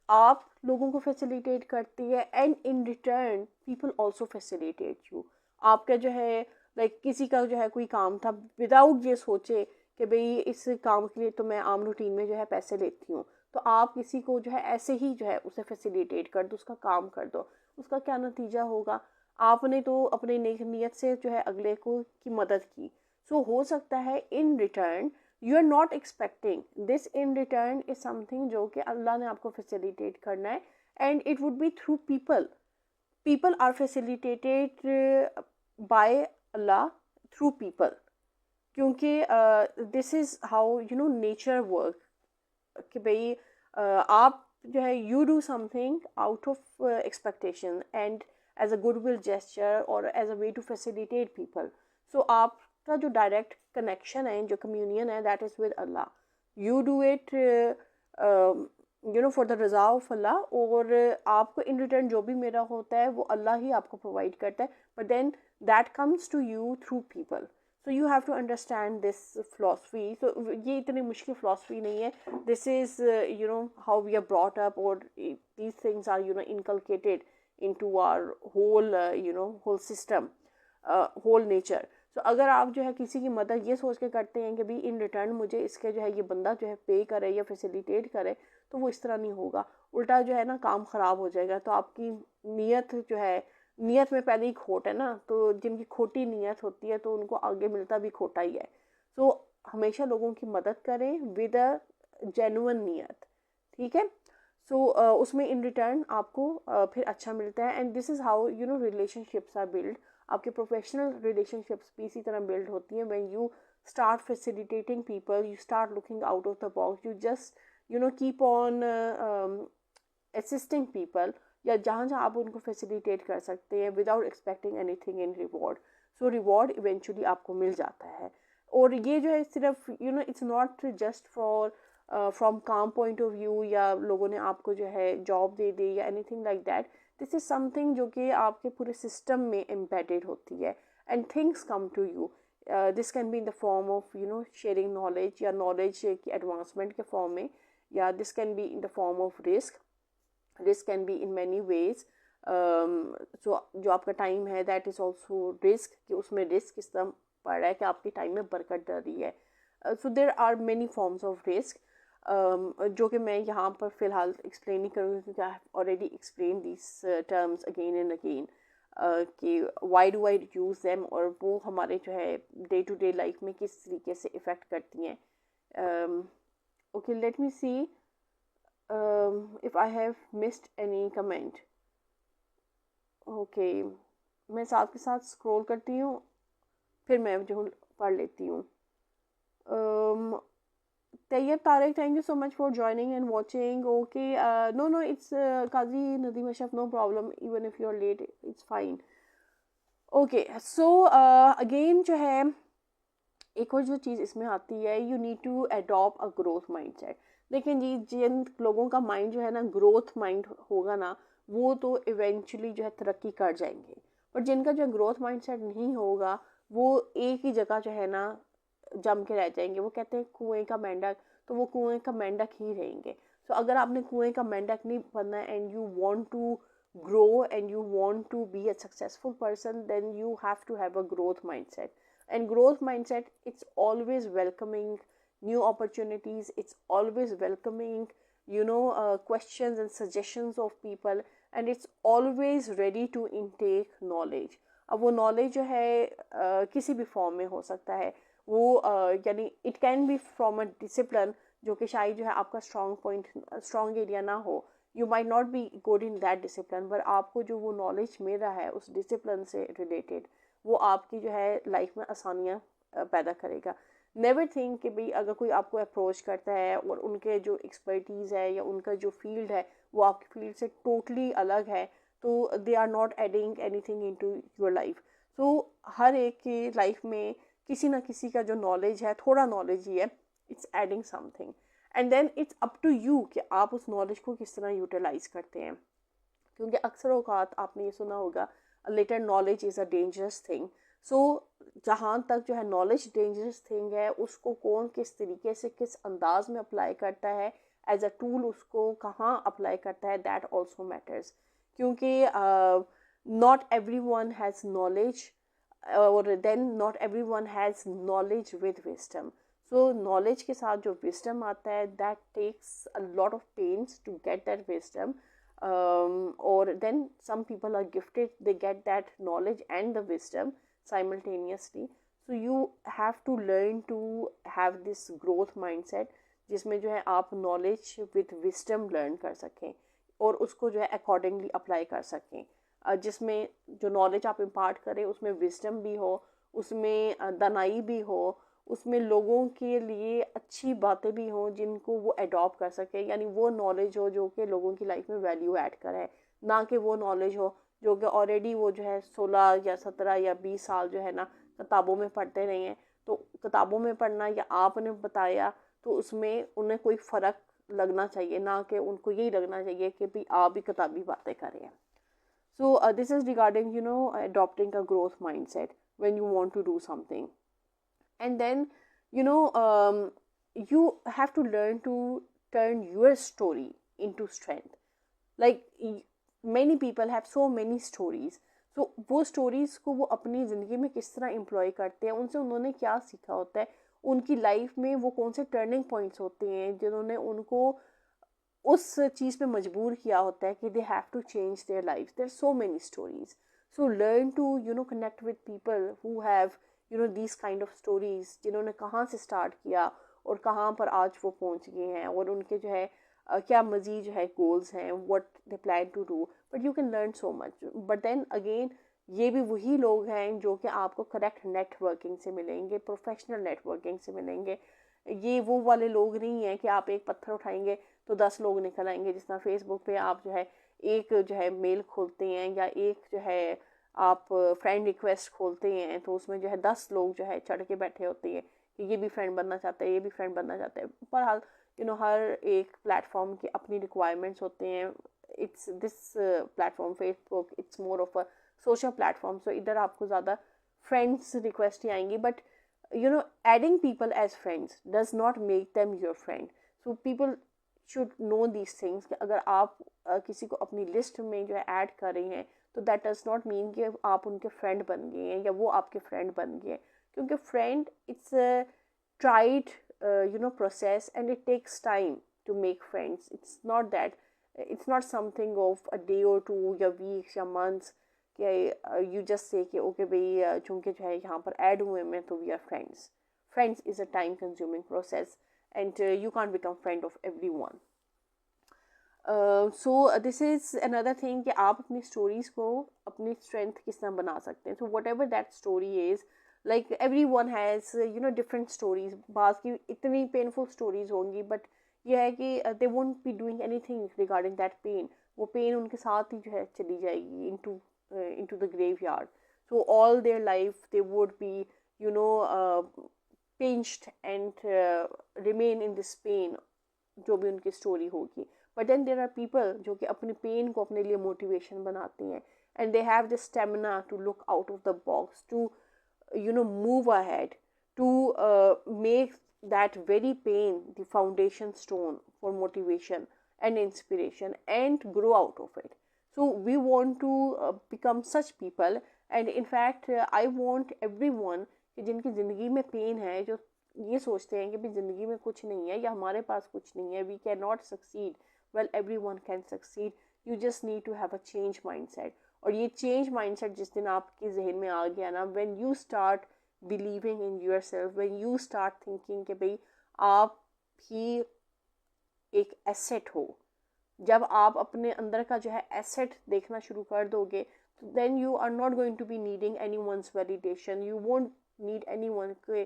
आप लोगों को फैसिलिटेट करती है and in return people also facilitate you. आपका जो है लाइक किसी का जो है कोई काम था, विदाउट ये सोचे कि भाई इस काम के लिए तो मैं आम रूटीन में जो है पैसे लेती हूँ, तो आप किसी को जो है ऐसे ही जो है उसे फैसिलिटेट कर दो, उसका काम कर दो। उसका क्या नतीजा होगा? आपने तो अपने नेक नीयत से जो है अगले को की मदद की। सो हो सकता है in return you are not expecting this, in return is something जो कि अल्लाह ने आपको फैसिलिटेट करना है and it would be through people. People are facilitated by Allah through people, क्योंकि this is how you know nature work कि भाई आप जो है you do something out of expectation and as a good will gesture और as a way to facilitate people. So आपका जो direct connection है, जो कम्युनियन है, that is with Allah. You do it you know for the रज़ा of Allah, और आपको in return जो भी मेरा होता है वो अल्लाह ही आपको प्रोवाइड करता है, but then that comes to you through people. So you have to understand this philosophy. So ये इतनी मुश्किल फिलॉसफी नहीं है। This is you know how we are brought up, और these things are you know inculcated into our whole you know whole system, whole nature. So अगर आप जो है किसी की मदद ये सोच के करते हैं कि भाई इन रिटर्न मुझे इसके जो है ये बंदा जो है पे करे या फैसिलिटेट करे, तो वो इस तरह नहीं होगा। उल्टा जो है ना काम ख़राब हो जाएगा। तो आपकी नीयत जो है, नीयत में पहले ही खोट है ना, तो जिनकी खोटी नीयत होती है तो उनको आगे मिलता भी खोटा ही है। सो हमेशा लोगों की मदद करें विद अ जेन्युइन नीयत, ठीक है। सो उसमें इन रिटर्न आपको फिर अच्छा मिलता है। And this is how you know relationships are build. आपके प्रोफेशनल रिलेशनशिप्स भी इसी तरह बिल्ड होती हैं। When you start facilitating people, you start looking out of the box, you just you know keep on assisting people, या जहाँ जहाँ आप उनको फैसिलिटेट कर सकते हैं without expecting anything in reward. So reward eventually आपको मिल जाता है। और ये जो है सिर्फ you no it's not just for from काम पॉइंट ऑफ व्यू, या लोगों ने आपको जो है जॉब दे दी या anything like that. This is something जो कि आपके पूरे सिस्टम में एम्बेडेड होती है and things come to you. This can be in the form of you know sharing knowledge, या नॉलेज की एडवांसमेंट के फॉर्म में, या this can be in the form of risk. Risk can be in many ways. जो आपका time है that is also risk, कि उसमें रिस्क इस तरह पड़ रहा है कि आपके टाइम में बरकत डर रही है। So there are many forms of risk जो कि मैं यहाँ पर फ़िलहाल एक्सप्लेन नहीं करूँगी, क्योंकि I have already explain this terms again and again कि why do I use them, और वो हमारे जो है डे टू डे लाइफ में किस तरीके से इफ़ेक्ट करती हैं। Okay, let me C if I have missed any comment. Okay, मैं साथ के साथ स्क्रॉल करती हूँ, फिर मैं जो पढ़ लेती हूँ। Tayyib Tarek, thank you so much for joining and watching. Okay, no, it's Qazi Nadeem Ashraf, no problem. Even if you're late, it's fine. Okay, so again जो है एक और जो चीज़ इसमें आती है, you need to adopt a growth mindset. देखें जी, जिन लोगों का माइंड जो है ना ग्रोथ माइंड होगा ना, वो तो इवेंचुअली जो है तरक्की कर जाएंगे। और जिनका जो ग्रोथ माइंडसेट नहीं होगा, वो एक ही जगह जो है ना जम के रह जाएंगे। वो कहते हैं कुएं का मेंढक, तो वो कुएं का मेंढक ही रहेंगे। सो अगर आपने कुएं का मेंढक नहीं बनना है and you want to grow and you want to be a successful person, then you have to have a growth mindset. And growth mindset, it's always welcoming new opportunities, it's always welcoming questions and suggestions of people, and it's always ready to intake knowledge. अब वो knowledge जो है किसी भी form में हो सकता है, वो यानी it can be from a discipline, जो कि शायद जो है आपका स्ट्रॉन्ग एरिया ना हो, you might not be good in that discipline, पर आपको जो वो नॉलेज मिल रहा है उस डिसिप्लिन से रिलेटेड, वो आपकी जो है लाइफ में आसानियाँ पैदा करेगा. नेवर थिंक कि भाई अगर कोई आपको अप्रोच करता है और उनके जो एक्सपर्टीज़ है या उनका जो फील्ड है वो आपकी फील्ड से टोटली अलग है, तो they are not adding anything into your life. So हर एक की लाइफ में किसी ना किसी का जो नॉलेज है, थोड़ा नॉलेज ही है, it's adding something. And then it's up to you कि आप उस नॉलेज को किस तरह यूटिलाइज करते हैं. क्योंकि अक्सर औकात आपने ये सुना होगा, little knowledge is a dangerous thing. So जहाँ तक जो है नॉलेज डेंजरस थिंग है, उसको कौन किस तरीके से किस अंदाज में अप्लाई करता है एज अ टूल, उसको कहाँ अप्लाई करता है, दैट ऑल्सो मैटर्स. क्योंकि not every one has knowledge, और then not every one has knowledge with wisdom. So knowledge के साथ जो विजडम आता है, that takes a lot of pains to get that wisdom. Or then some people are gifted, they get that knowledge and the wisdom simultaneously. So you have to learn to have this growth mindset, जिसमें जो है आप knowledge with wisdom learn कर सकें और उसको जो है accordingly apply कर सकें. जिसमें जो knowledge आप impart करें उसमें wisdom भी हो, उसमें दानाई भी हो, उसमें लोगों के लिए अच्छी बातें भी हों जिनको वो अडॉप्ट कर सके. यानी वो नॉलेज हो जो कि लोगों की लाइफ में वैल्यू ऐड करे, ना कि वो नॉलेज हो जो कि ऑलरेडी वो जो है 16 या 17 या 20 साल जो है ना किताबों में पढ़ते रहे हैं. तो किताबों में पढ़ना या आपने बताया तो उसमें उन्हें कोई फ़र्क लगना चाहिए, ना कि उनको यही लगना चाहिए कि भी आप भी किताबी बातें करें. So this is regarding adopting a growth mindset when you want to do something. And then you have to learn to turn your story into strength. Like many people have so many stories. So वो stories को वो अपनी ज़िंदगी में किस तरह employ करते हैं, उनसे उन्होंने क्या सीखा होता है, उनकी लाइफ में वो कौन से टर्निंग पॉइंट्स होते हैं जिन्होंने उनको उस चीज़ पे मजबूर किया होता है कि they have to change their lives. There are so many stories. So learn to connect with people who have these kind of stories, जिन्होंने कहाँ से स्टार्ट किया और कहाँ पर आज वो पहुँच गए हैं, और उनके जो है क्या मज़ीद जो है गोल्स हैं, what they plan to do. But you can learn so much. But then again ये भी वही लोग हैं जो कि आपको करेक्ट नेटवर्किंग से मिलेंगे, प्रोफेशनल नेटवर्किंग से मिलेंगे. ये वो वाले लोग नहीं हैं कि आप एक पत्थर उठाएंगे तो 10 लोग निकल आएंगे. जिस तरह फेसबुक पे आप जो है एक जो है मेल खोलते हैं या एक जो है आप फ्रेंड रिक्वेस्ट खोलते हैं तो उसमें जो है 10 लोग जो है चढ़ के बैठे होते हैं कि ये भी फ्रेंड बनना चाहते हैं, ये भी फ्रेंड बनना चाहते हैं. बहरहाल हर एक प्लेटफॉर्म की अपनी रिक्वायरमेंट्स होते हैं. It's this platform Facebook, it's more of a social platform. So इधर आपको ज़्यादा फ्रेंड्स रिक्वेस्ट ही आएंगी. But adding people as friends does not make them your friend. So people should know these things कि अगर आप किसी को अपनी लिस्ट में जो है ऐड कर रहे हैं तो दैट डज नॉट मीन कि आप उनके फ्रेंड बन गए हैं या वो आपके फ्रेंड बन गए. क्योंकि friend it's a tried process and it takes time to make friends. It's not something of a day और 2 या वीक्स या मंथ्स कि यू जस्ट से कि ओके भाई चूँकि जो है यहाँ पर ऐड हुए मैं तो we are friends. Friends is a time consuming process and you can't become friend of everyone. So this is another thing कि आप अपनी stories को अपनी strength किस तरह बना सकते हैं. So whatever that story is, like everyone has different stories. बाज़ की इतनी painful stories होंगी, but यह है कि they won't be doing anything regarding that pain. वो pain उनके साथ ही जो है चली जाएगी into the graveyard. So all their life they would be pinched and remain in this pain, जो भी उनकी स्टोरी होगी. But then there are people जो कि अपनी पेन को अपने लिए मोटिवेशन बनाते हैं and they have the stamina to look out of the box, to move ahead, to make that very pain the foundation stone for motivation and inspiration and grow out of it. So we want to become such people, and in fact I want everyone कि जिनकी ज़िंदगी में pen है, जो ये सोचते हैं कि भाई ज़िंदगी में कुछ नहीं है या हमारे पास कुछ नहीं है, we can not succeed, well everyone can succeed, you just need to have a change mindset. और ये चेंज माइंडसेट जिस दिन आपके जहन में आ गया ना, when you start believing in your self, when you start thinking कि भाई आप ही एक एसेट हो, जब आप अपने अंदर का जो है एसेट देखना शुरू कर दोगे, तो then you are not going to be needing any one's validation, you won't need any one के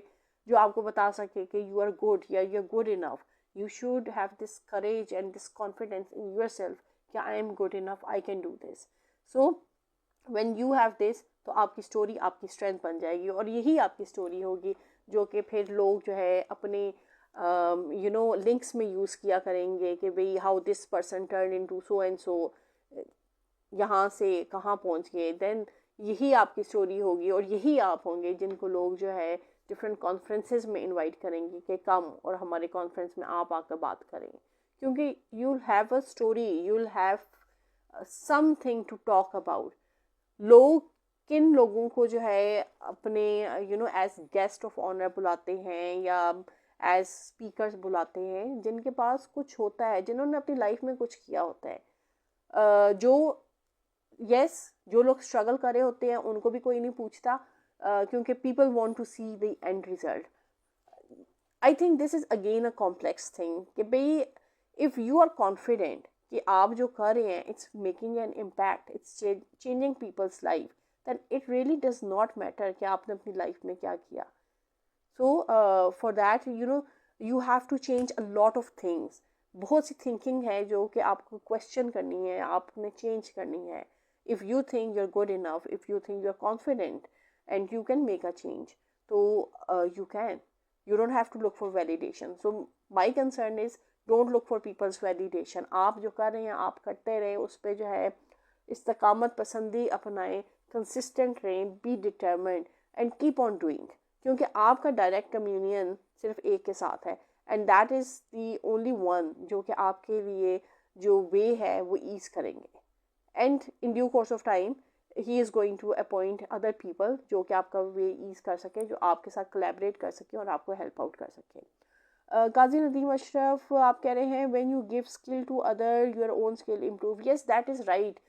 जो आपको बता सके कि यू आर गुड या you are good enough. You should have this courage and this confidence in yourself कि I am good enough, I can do this. So when you have this, तो आपकी story आपकी strength बन जाएगी, और यही आपकी स्टोरी होगी जो कि फिर लोग जो है अपने लिंक्स में यूज़ किया करेंगे कि भाई how this person turn into so and सो, यहाँ से कहाँ पहुँच गए। देन यही आपकी स्टोरी होगी, और यही आप होंगे जिनको लोग जो है डिफरेंट कॉन्फ्रेंसेस में इनवाइट करेंगे कि कम और हमारे कॉन्फ्रेंस में आप आकर बात करें, क्योंकि you will have a story, you will have something to talk about. लोग किन लोगों को जो है अपने एज गेस्ट ऑफ ऑनर बुलाते हैं या एज स्पीकर्स बुलाते हैं, जिनके पास कुछ होता है, जिन्होंने अपनी लाइफ में कुछ किया होता है। जो जो लोग स्ट्रगल कर रहे होते हैं उनको भी कोई नहीं पूछता, क्योंकि people want to see the end result. I think this is again a complex thing कि भाई इफ़ यू आर कॉन्फिडेंट कि आप जो कर रहे हैं it's making an impact, it's changing people's life, than it really does not matter कि आपने अपनी लाइफ में क्या किया। So for that you have to change a lot of things. बहुत सी थिंकिंग है जो कि आपको क्वेश्चन करनी है, आपने चेंज करनी है। If you think you are good enough, if you think you are confident and you can make a change, so you don't have to look for validation. So my concern is don't look for people's validation. आप जो कर रहे हैं आप करते रहें, उस पर जो है इस्तकामत पसंदी अपनाएं, कंसिस्टेंट रहें, be determined and keep on doing, क्योंकि आपका डायरेक्ट कम्युनियन सिर्फ एक के साथ है, and that is the only one जो कि आपके लिए जो वे है वो ईज करेंगे। And in due course of time he is going to appoint other people जो कि आपका वे ईज कर सके, जो आपके साथ कोलैबोरेट कर सके और आपको हेल्प आउट कर सके। काजी नदीम अशरफ आप कह रहे हैं when you give skill to other your own skill improve. Yes that is right.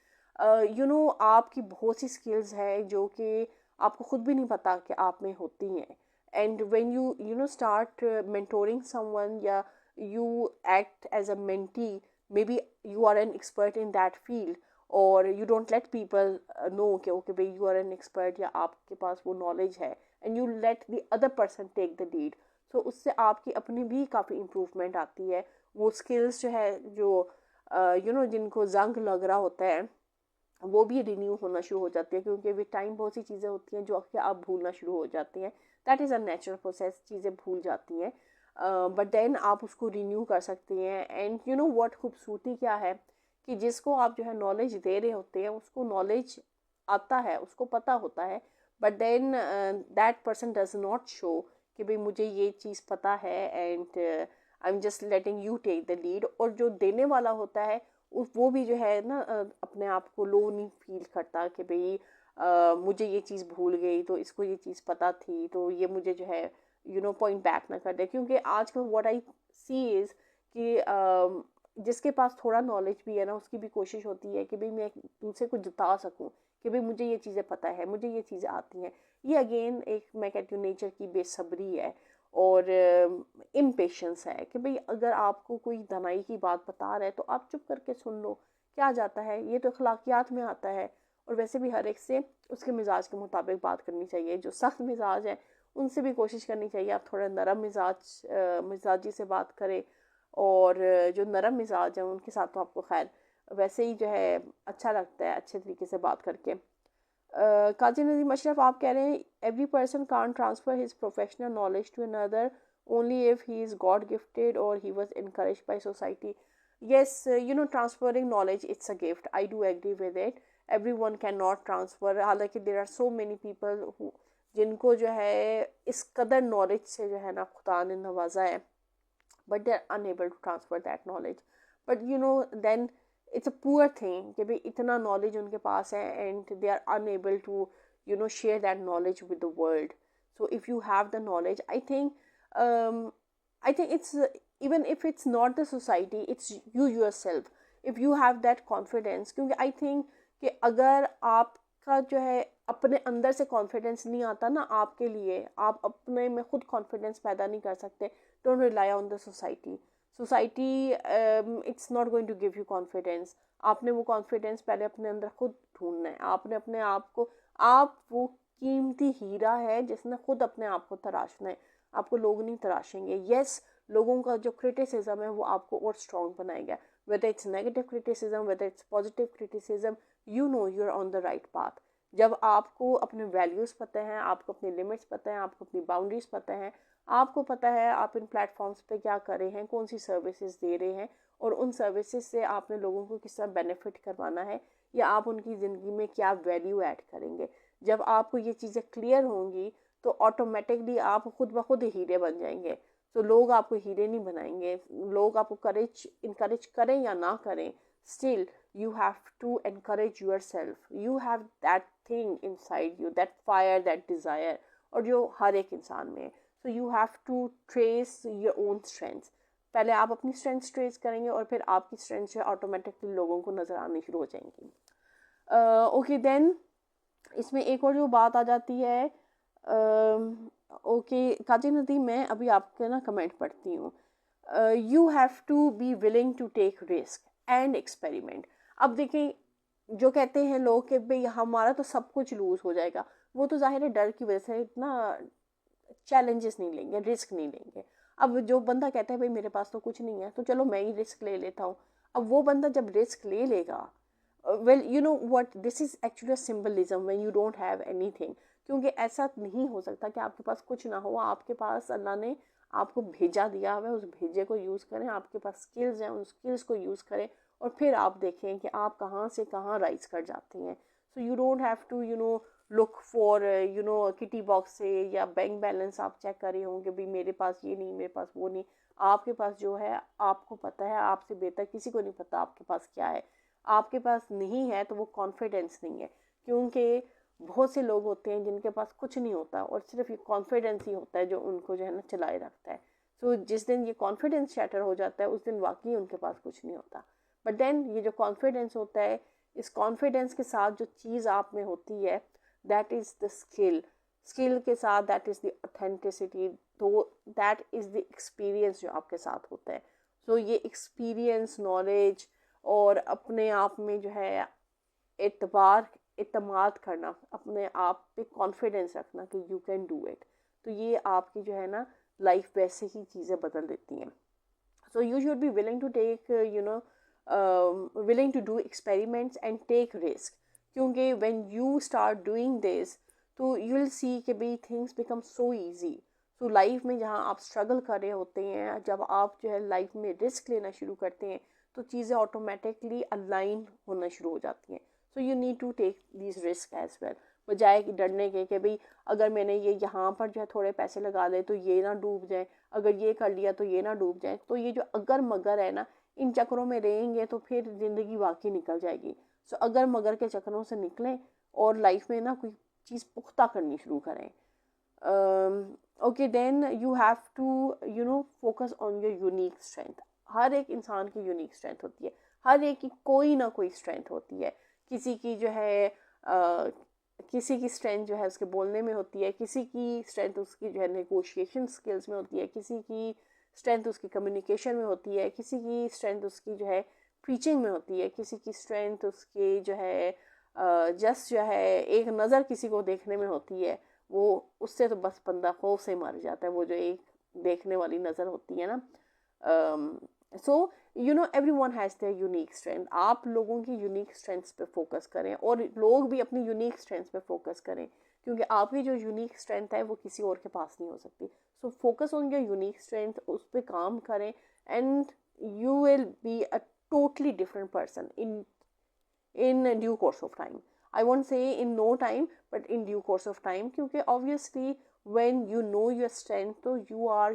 आपकी बहुत सी स्किल्स हैं जो कि आपको खुद भी नहीं पता कि आप में होती हैं, and when you start mentoring someone या you act as a mentee, maybe you are an expert in that field, और you don't let people know कि ओके भाई यू आर एन एक्सपर्ट या आपके पास वो नॉलेज है, and you let the other person take the lead. So उससे आपकी अपनी भी काफ़ी इम्प्रूवमेंट आती है। वो स्किल्स जो है जो जिनको जंग लग रहा होता है वो भी रिन्यू होना शुरू हो जाती है, क्योंकि विद टाइम बहुत सी चीज़ें होती हैं जो कि आप भूलना शुरू हो जाती हैं। That is a natural process, चीज़ें भूल जाती हैं, बट देन आप उसको रिन्यू कर सकते हैं। एंड व्हाट खूबसूरती क्या है कि जिसको आप जो है नॉलेज दे रहे होते हैं उसको नॉलेज आता है, उसको पता होता है, but then that person does not show कि भाई मुझे ये चीज़ पता है, and I am just letting you take the lead. और जो देने वाला होता है वो भी जो है ना अपने आप को लो नहीं फील करता कि भाई मुझे ये चीज़ भूल गई, तो इसको ये चीज़ पता थी, तो ये मुझे जो है पॉइंट बैक ना कर दे। क्योंकि आजकल व्हाट आई सी इज़ कि जिसके पास थोड़ा नॉलेज भी है ना उसकी भी कोशिश होती है कि भाई मैं दूसरे को जता सकूं कि भाई मुझे ये चीज़ें पता है, मुझे ये चीज़ें आती हैं। ये अगेन एक मैं कहती हूँ नेचर की बेसब्री है और इम्पेशंस है कि भाई अगर आपको कोई दनाई की बात बता रहा है तो आप चुप करके सुन लो, क्या जाता है, ये तो अखलाकियात में आता है। और वैसे भी हर एक से उसके मिजाज के मुताबिक बात करनी चाहिए। जो सख्त मिजाज है उनसे भी कोशिश करनी चाहिए आप थोड़ा नरम मिजाजी से बात करें, और जो नरम मिजाज है उनके साथ तो आपको खैर वैसे ही जो है अच्छा लगता है अच्छे तरीके से बात करके। काजी नदीम अशरफ आप कह रहे हैं every person can't transfer his professional knowledge to another only if he is God gifted और he was encouraged by society. yes, transferring knowledge, it's a gift. I do agree with it. Everyone cannot transfer, हालांकि there are so many people who जिनको जो है इस कदर knowledge से जो है ना खुदा ने नवाजा है, but they are unable to transfer that knowledge. But then it's a poor thing कि भाई इतना नॉलेज उनके पास है and they are unable to share that knowledge with the world. So if you have the knowledge, I think it's even if it's not the society, it's you yourself. If you have that confidence, क्योंकि I think कि अगर आपका जो है अपने अंदर से confidence नहीं आता ना आपके लिए, आप अपने में खुद कॉन्फिडेंस पैदा नहीं कर सकते, don't rely on the society. Society it's not going to give you confidence. आपने वो कॉन्फिडेंस पहले अपने अंदर खुद ढूंढना है. आपने अपने आप को, आप वो कीमती हीरा है जिसने खुद अपने आप को तराशना है. आपको लोग नहीं तराशेंगे. यस, लोगों का जो क्रिटिसिज्म है वो आपको और स्ट्रॉन्ग बनाएगा. Whether it's negative criticism, whether it's positive criticism, you know you are on the right path. जब आपको अपने वैल्यूज़ पता हैं, आपको अपनी लिमिट्स पता हैं, आपको अपनी बाउंड्रीज पता हैं, आपको पता है आप इन प्लेटफॉर्म्स पे क्या कर रहे हैं, कौन सी सर्विसेज दे रहे हैं, और उन सर्विसेज से आपने लोगों को किस तरह बेनिफिट करवाना है, या आप उनकी ज़िंदगी में क्या वैल्यू ऐड करेंगे. जब आपको ये चीज़ें क्लियर होंगी तो ऑटोमेटिकली आप खुद ब खुद हीरे बन जाएंगे. तो लोग आपको हीरे नहीं बनाएंगे. लोग आपको इनकरेज करें या ना करें, still you have to encourage yourself. You have that thing inside you, that fire, that desire, और जो हर एक इंसान में है. So you have to trace your own strengths. पहले आप अपनी स्ट्रेंथ्स ट्रेस करेंगे और फिर आपकी स्ट्रेंथ्स जो ऑटोमेटिकली लोगों को नज़र आनी शुरू हो जाएंगी. ओके देन इसमें एक और जो बात आ जाती है. ओके काजी नदी, मैं अभी आपके ना कमेंट पढ़ती हूँ. You have to be willing to take risk and experiment. अब देखें, जो कहते हैं लोग कि भाई हमारा तो सब कुछ लूज हो जाएगा, वो तो जाहिर है डर की वजह से इतना चैलेंजेस नहीं लेंगे, रिस्क नहीं लेंगे. अब जो बंदा कहता है भाई मेरे पास तो कुछ नहीं है, तो चलो मैं ही रिस्क ले लेता हूँ. अब वो बंदा जब रिस्क ले लेगा, well you know what, this is actually symbolism when you don't have anything. क्योंकि ऐसा नहीं हो सकता कि आपके पास कुछ ना हो. आपके पास अल्लाह ने आपको भेजा दिया हुआ है, उस भेजे को यूज़ करें. आपके पास स्किल्स हैं, उन स्किल्स को यूज़ करें और फिर आप देखें कि आप कहाँ से कहाँ राइज कर जाते हैं. So you don't have to look for kitty box से या बैंक बैलेंस आप चेक कर रहे होंगे भाई मेरे पास ये नहीं, मेरे पास वो नहीं. आपके पास जो है आपको पता है, आपसे बेहतर किसी को नहीं पता आपके पास क्या है. आपके पास नहीं है तो वो कॉन्फिडेंस नहीं है. क्योंकि बहुत से लोग होते हैं जिनके पास कुछ नहीं होता और सिर्फ ये कॉन्फिडेंस ही होता है जो उनको जो है ना चलाए रखता है. सो जिस दिन ये कॉन्फिडेंस शैटर हो जाता है उस दिन वाकई उनके पास कुछ नहीं होता. बट देन ये जो कॉन्फिडेंस होता है, इस कॉन्फिडेंस के साथ जो चीज़ आप में होती है, that is the skill. Skill के साथ दैट इज़ द ऑथेंटिसिटी, तो दैट इज़ द एक्सपीरियंस जो आपके साथ होता है. सो ये एक्सपीरियंस, नॉलेज और अपने आप में जो है इतमाद करना, अपने आप पे कॉन्फिडेंस रखना कि यू कैन डू इट, तो ये आपकी जो है ना लाइफ वैसे ही चीज़ें बदल देती हैं. So you should be willing to take willing to do experiments and take risk. क्योंकि when you start doing this तो you will see कि भाई things become so easy. so life में जहाँ आप स्ट्रगल कर रहे होते हैं, जब आप जो है लाइफ में रिस्क लेना शुरू करते हैं तो चीज़ें ऑटोमेटिकली अलाइन होना शुरू हो जाती हैं. So you need to take this risk as well, बजाय कि डरने के कि भाई अगर मैंने ये यहाँ पर जो है थोड़े पैसे लगा दे तो ये ना डूब जाए, अगर ये कर लिया तो ये ना डूब जाए. तो ये जो अगर मगर है ना, इन चक्रों में रहेंगे तो फिर ज़िंदगी वाकई निकल जाएगी. सो अगर मगर के चक्रों से निकलें और लाइफ में ना कोई चीज़ पुख्ता करनी शुरू करें. Okay then you have to focus on your unique strength. हर एक इंसान की यूनिक स्ट्रेंथ होती है, हर एक की कोई ना कोई स्ट्रेंथ होती है. किसी की जो है किसी की स्ट्रेंथ जो है उसके बोलने में होती है, किसी की स्ट्रेंथ उसकी जो है नेगोशिएशन स्किल्स में होती है, किसी की स्ट्रेंथ उसकी कम्युनिकेशन में होती है, किसी की स्ट्रेंथ उसकी जो है प्रीचिंग में होती है, किसी की स्ट्रेंथ उसकी जो है जस्ट जो है एक नज़र किसी को देखने में होती है. वो उससे तो बस बंदा खौफ से मर जाता है, वो जो एक देखने वाली नज़र होती है ना. So everyone has their unique strength. आप लोगों की यूनिक स्ट्रेंथ्स पे फोकस करें और लोग भी अपनी यूनिक स्ट्रेंथ्स पे फोकस करें, क्योंकि आपकी जो यूनिक स्ट्रेंथ है वो किसी और के पास नहीं हो सकती. So focus on your unique strength, उस पर काम करें and you will be a totally different person in due course of time. I won't say in no time, but in due course of time. क्योंकि obviously when you know your strength, तो you are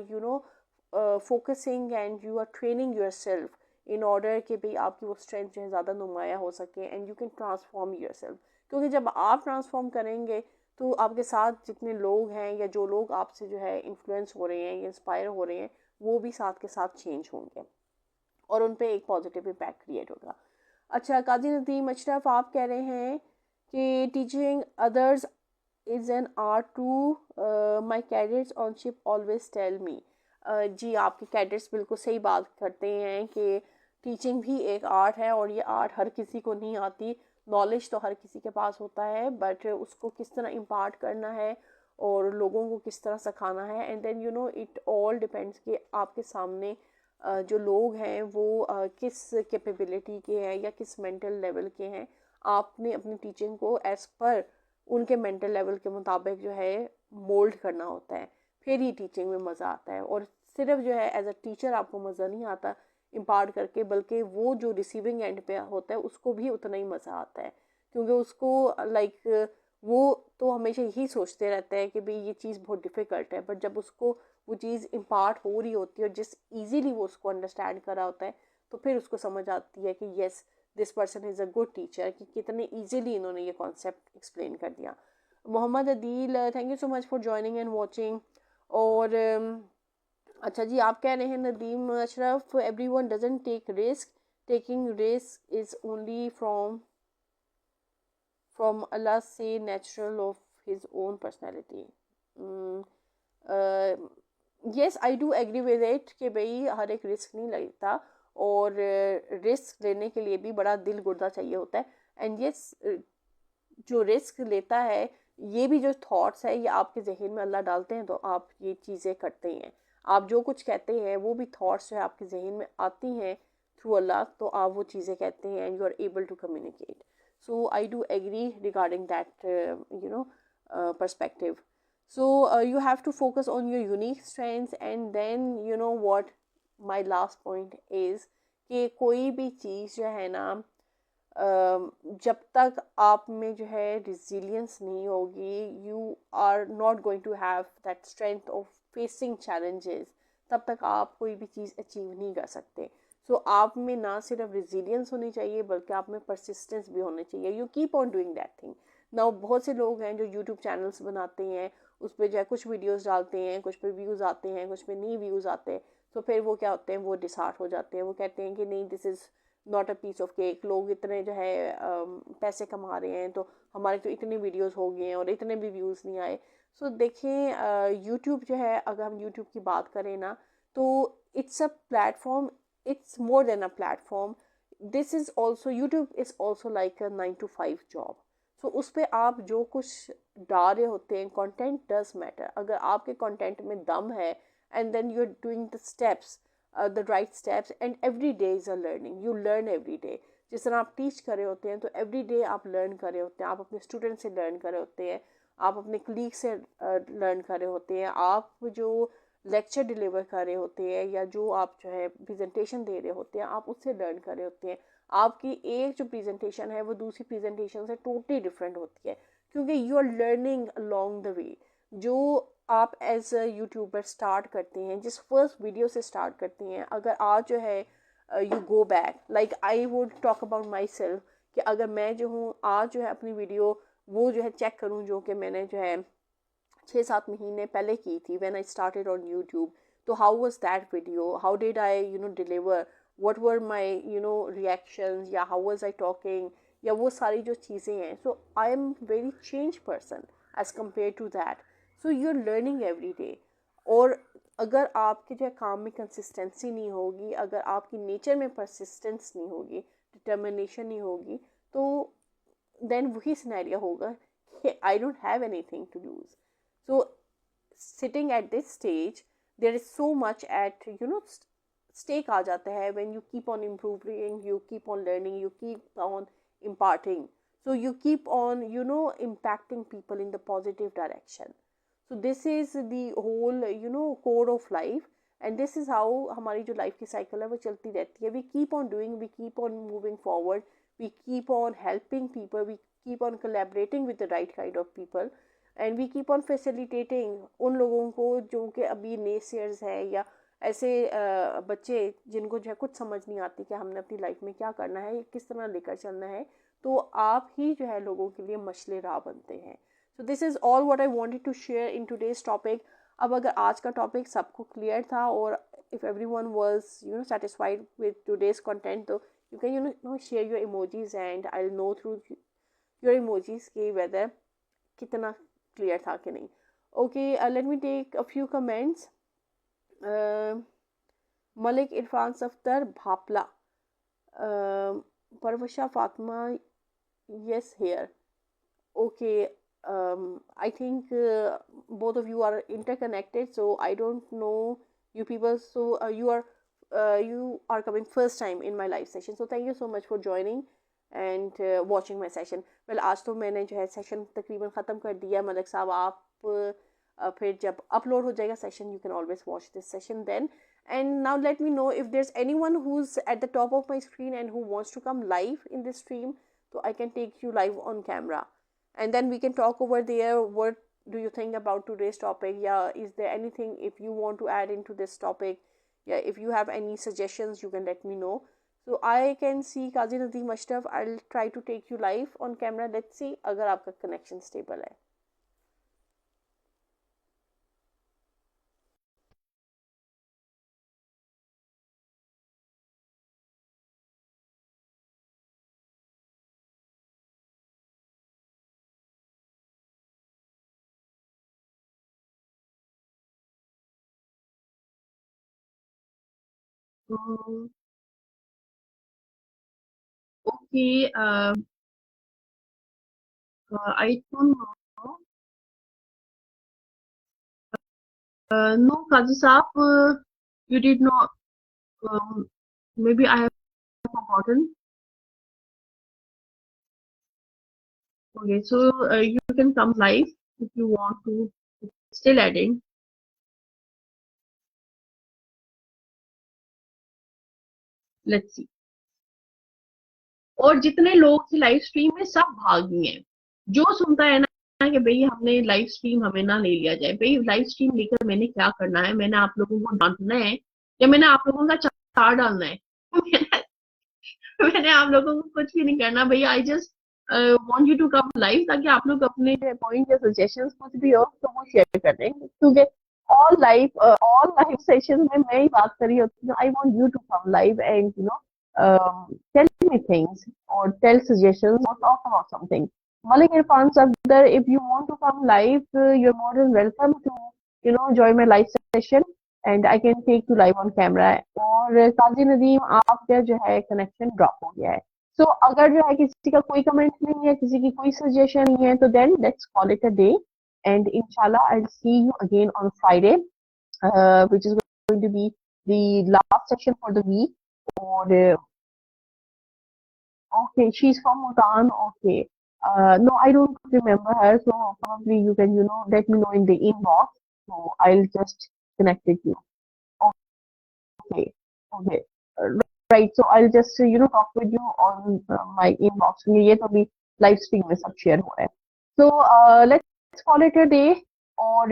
focusing and you are training yourself in order कि भाई आपकी वो strength जो है ज़्यादा नुमाया हो सके and you can transform yourself. क्योंकि जब आप ट्रांसफॉर्म करेंगे तो आपके साथ जितने लोग हैं या जो लोग आपसे जो है इन्फ्लुएंस हो रहे हैं या इंस्पायर हो रहे हैं वो भी साथ के साथ चेंज होंगे और उन पे एक पॉजिटिव इम्पैक्ट क्रिएट होगा। अच्छा, काजी नदीम अशरफ आप कह रहे हैं कि teaching others is an art to my cadets on ship always tell me. जी, आपके कैडेट्स बिल्कुल सही बात करते हैं कि टीचिंग भी एक आर्ट है और ये आर्ट हर किसी को नहीं आती। नॉलेज तो हर किसी के पास होता है बट उसको किस तरह इम्पार्ट करना है और लोगों को किस तरह सिखाना है and then you know it all depends कि आपके सामने जो लोग हैं वो किस कैपेबिलिटी के हैं या किस मेंटल लेवल के हैं। आपने अपनी टीचिंग को एज़ पर उनके मेंटल लेवल के मुताबिक जो है मोल्ड करना होता है, फिर ही टीचिंग में मज़ा आता है। और सिर्फ जो है एज अ टीचर आपको मज़ा नहीं आता इम्पार्ट करके, बल्कि वो जो रिसीविंग एंड पे होता है उसको भी उतना ही मज़ा आता है, क्योंकि उसको लाइक वो तो हमेशा यही सोचते रहता है कि भाई ये चीज़ बहुत डिफ़िकल्ट है, बट जब उसको वो चीज़ इम्पार्ट हो रही होती है और जिस ईजीली वो उसको अंडरस्टैंड कर रहा होता है तो फिर उसको समझ आती है कि yes this person is a good teacher, कि कितने ईजीली इन्होंने ये कॉन्सेप्ट एक्सप्लेन कर दिया। Mohammad Adeel, thank you so much for joining and watching. और अच्छा जी, आप कह रहे हैं Nadeem Ashraf, every one doesn't take risk, taking risk is only from Allah say natural of his own personality. Yes, I do agree with it कि भाई हर एक रिस्क नहीं लेता और रिस्क लेने के लिए भी बड़ा दिल गुर्दा चाहिए होता है। एंड यस, जो रिस्क लेता है ये भी जो थॉट्स है ये आपके जहन में अल्लाह डालते हैं तो आप ये चीज़ें करते हैं। आप जो कुछ कहते हैं वो भी थॉट्स जो है आपके जहन में आती हैं थ्रू अल्लाह, तो आप वो चीज़ें कहते हैं and you are able to communicate. So I do agree regarding that, perspective. So you have to focus on your unique strengths and then you know what my last point is कि कोई भी चीज़ जो है ना जब तक आप में जो है resilience नहीं होगी, you are not going to have that strength of facing challenges, तब तक आप कोई भी चीज़ अचीव नहीं कर सकते। सो आप में ना सिर्फ रिजिलियंस होनी चाहिए बल्कि आप में परसिस्टेंस भी होनी चाहिए। You keep on doing that thing. ना बहुत से लोग हैं जो यूट्यूब चैनल्स बनाते हैं, उस पर जो है कुछ वीडियोस डालते हैं, कुछ पे व्यूज़ आते हैं, कुछ पे नहीं व्यूज़ आते, तो फिर वो क्या होते हैं, वो डिसहार्ट हो जाते हैं। वो कहते हैं कि नहीं, this is not a piece of cake, लोग इतने जो है पैसे कमा रहे हैं तो हमारे तो इतनी वीडियोज़ हो गए हैं और इतने भी व्यूज़ नहीं आए। सो देखें, यूट्यूब जो है, अगर हम यूट्यूब की बात करें ना, तो it's a platform, it's more than a platform. This is also, YouTube is also like a 9 to 5 job. So उस पर आप जो कुछ डाल रहे होते हैं, content does matter. अगर आपके content में दम है and then you're doing the steps, the right steps, and every day is a learning. You learn every day. जिस तरह आप टीच कर रहे होते हैं तो एवरी डे आप लर्न कर रहे होते हैं, आप अपने स्टूडेंट से लर्न कर रहे होते हैं, आप अपने कलीग से लर्न कर रहे होते हैं, आप जो लेक्चर डिलीवर कर रहे होते हैं या जो आप जो है प्रेजेंटेशन दे रहे होते हैं आप उससे लर्न कर रहे होते हैं। आपकी एक जो प्रेजेंटेशन है वो दूसरी प्रेजेंटेशन से टोटली डिफरेंट होती है, क्योंकि you are learning along the way. जो आप एज अ यूट्यूबर स्टार्ट करते हैं, जिस फर्स्ट वीडियो से स्टार्ट करते हैं, अगर आज जो है you go back, like I would talk about my self, कि अगर मैं जो हूँ आज जो है अपनी वीडियो वो जो है चेक करूँ जो कि मैंने जो है 6-7 महीने पहले की थी when I started on YouTube, तो how was that video, how did I deliver, what were my reactions, या हाउ वाज आई टॉकिंग, या वो सारी जो चीज़ें हैं। So I am very change person as compare to that. So you are learning every day. और अगर आपके जो है काम में कंसिस्टेंसी नहीं होगी, अगर आपकी नेचर में परसिस्टेंस नहीं होगी, डिटर्मिनेशन नहीं होगी, तो देन वही सिनेरियो होगा कि I don't have anything to lose. So sitting at this stage, there is so much at stake आ जाता है when you keep on improving, you keep on learning, you keep on imparting, so you keep on impacting people in the positive direction. So this is the whole core of life, and this is how हमारी जो life की cycle है वो चलती रहती है। We keep on doing, we keep on moving forward, we keep on helping people, we keep on collaborating with the right kind of people, and we keep on facilitating उन लोगों को जो कि अभी नेसियर्स है या ऐसे बच्चे जिनको जो है कुछ समझ नहीं आती कि हमने अपनी लाइफ में क्या करना है, किस तरह लेकर चलना है, तो आप ही जो है लोगों के लिए मशले राह बनते हैं. So this is all what I wanted to share in today's topic. अब अगर आज का टॉपिक सबको क्लियर था और if everyone was satisfied with today's content, तो you can share your emojis and I will know through your emojis कि whether कितना क्लियर था कि नहीं. Okay, let me take a few comments. Malik Irfan Saftar Bhapla, Parvasha Fatima, yes here. Okay, I think both of you are interconnected, so I don't know you people. So you are coming first time in my live session. So thank you so much for joining and watching my session. Well, आज तो मैंने जो है session तकरीबन ख़त्म कर दिया. मलिक साहब, आप फिर जब अपलोड हो जाएगा session, you can always watch this session then. And now let me know if there's anyone who's at the top of my screen and who wants to come live in this stream, so I can take you live on camera and then we can talk over there. What do you think about today's topic? Yeah, is there anything if you want to add into this topic? Yeah, if you have any suggestions, you can let me know. So I can see Qazi Nadeem Ashraf. I'll try to take you live on camera. Let's see अगर आपका connection stable है. Mm, okay, I don't know. No, Kazi Saab, you did not. Maybe I have forgotten. Okay, so you can come live if you want to. Still adding. Let's see. और जितने लोग थे live stream में सब भाग गए हैं. जो सुनता है ना कि भाई हमने लाइव स्ट्रीम हमें ना ले लिया जाए, भाई लाइव स्ट्रीम लेकर मैंने क्या करना है, मैंने आप लोगों को डांटना है या मैंने आप लोगों का चार डालना है. मैंने आप लोगों को कुछ भी नहीं करना भैया. I just want you to come live ताकि आप लोग अपने पॉइंट या सजेशंस कुछ भी हो तो वो शेयर कर दें, क्योंकि ऑल लाइव सेशन में मैं ही बात कर रही होती हूँ. I want you to come live and tell me things or tell suggestions or talk about something. Malik Irfan Safdar, if you want to come live, you're more than welcome to join my live session and I can take you live on camera. और काजी नदीम, आपका जो है connection drop हो गया है. सो अगर जो है किसी का कोई कमेंट नहीं है, किसी की कोई सजेशन नहीं है, तो then let's call it a day and इंशाल्लाह I will see you again on Friday, which is going to be the last session for the week. और okay, she's from Bhutan. Okay. No, I don't remember her, so probably you can, let me know in the inbox. So I'll just connect with you. Okay. Okay. Right. So I'll just, talk with you on my inbox. ये तो अभी live stream में सब share हो रहा है. So let's call it a day. और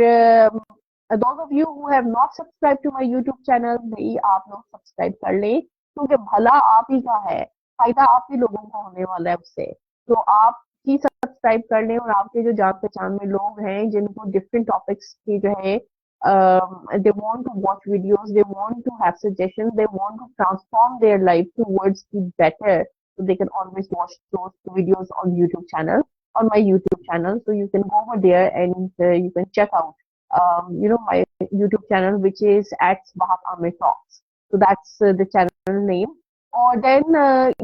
those of you who have not subscribed to my YouTube channel, भाई आप लोग सब्सक्राइब कर लें, क्योंकि भला आप ही का है, फायदा आप ही लोगों को होने वाला है उससे. तो आप ही सब्सक्राइब कर लें और आपके जो जान पहचान में लोग हैं जिनको डिफरेंट टॉपिक्स की जो है they want to watch videos, they want to have suggestions, they want to transform their life towards the better, so they can always watch those videos on YouTube channel, on my YouTube channel. So you can go over there and you can check out, my YouTube channel, which is at Wahab Amir Talks. So that's the channel name. Or then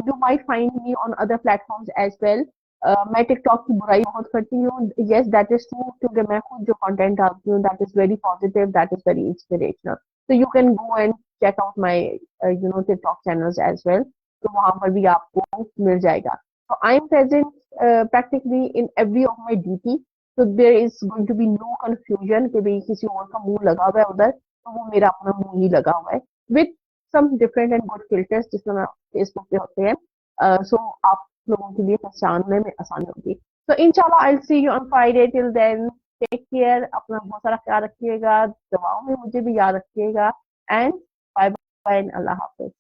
you might find me on other platforms as well. मैं TikTok की बुराई बहुत करती हूँ. Yes, that is true, क्योंकि मैं खुद जो कंटेंट डालती हूँ that is very positive, that is very inspirational. तो you can go and check out my TikTok channels as well. तो वहां पर भी आपको मिल जाएगा. तो I am present practically in every of my duty. तो there is going to be no confusion कि भाई किसी और का मुंह लगा हुआ है उधर, तो वो मेरा अपना मुंह ही लगा हुआ है, with some different and good filters जिस तरह फेसबुक पे होते हैं. सो आप लोगों के लिए पहचानने में आसानी होगी. तो इंशाल्लाह I will see you on Friday. Till then take care, अपना बहुत सारा ख्याल रखिएगा, दवाओं में मुझे भी याद रखिएगा and bye bye and Allah Hafiz.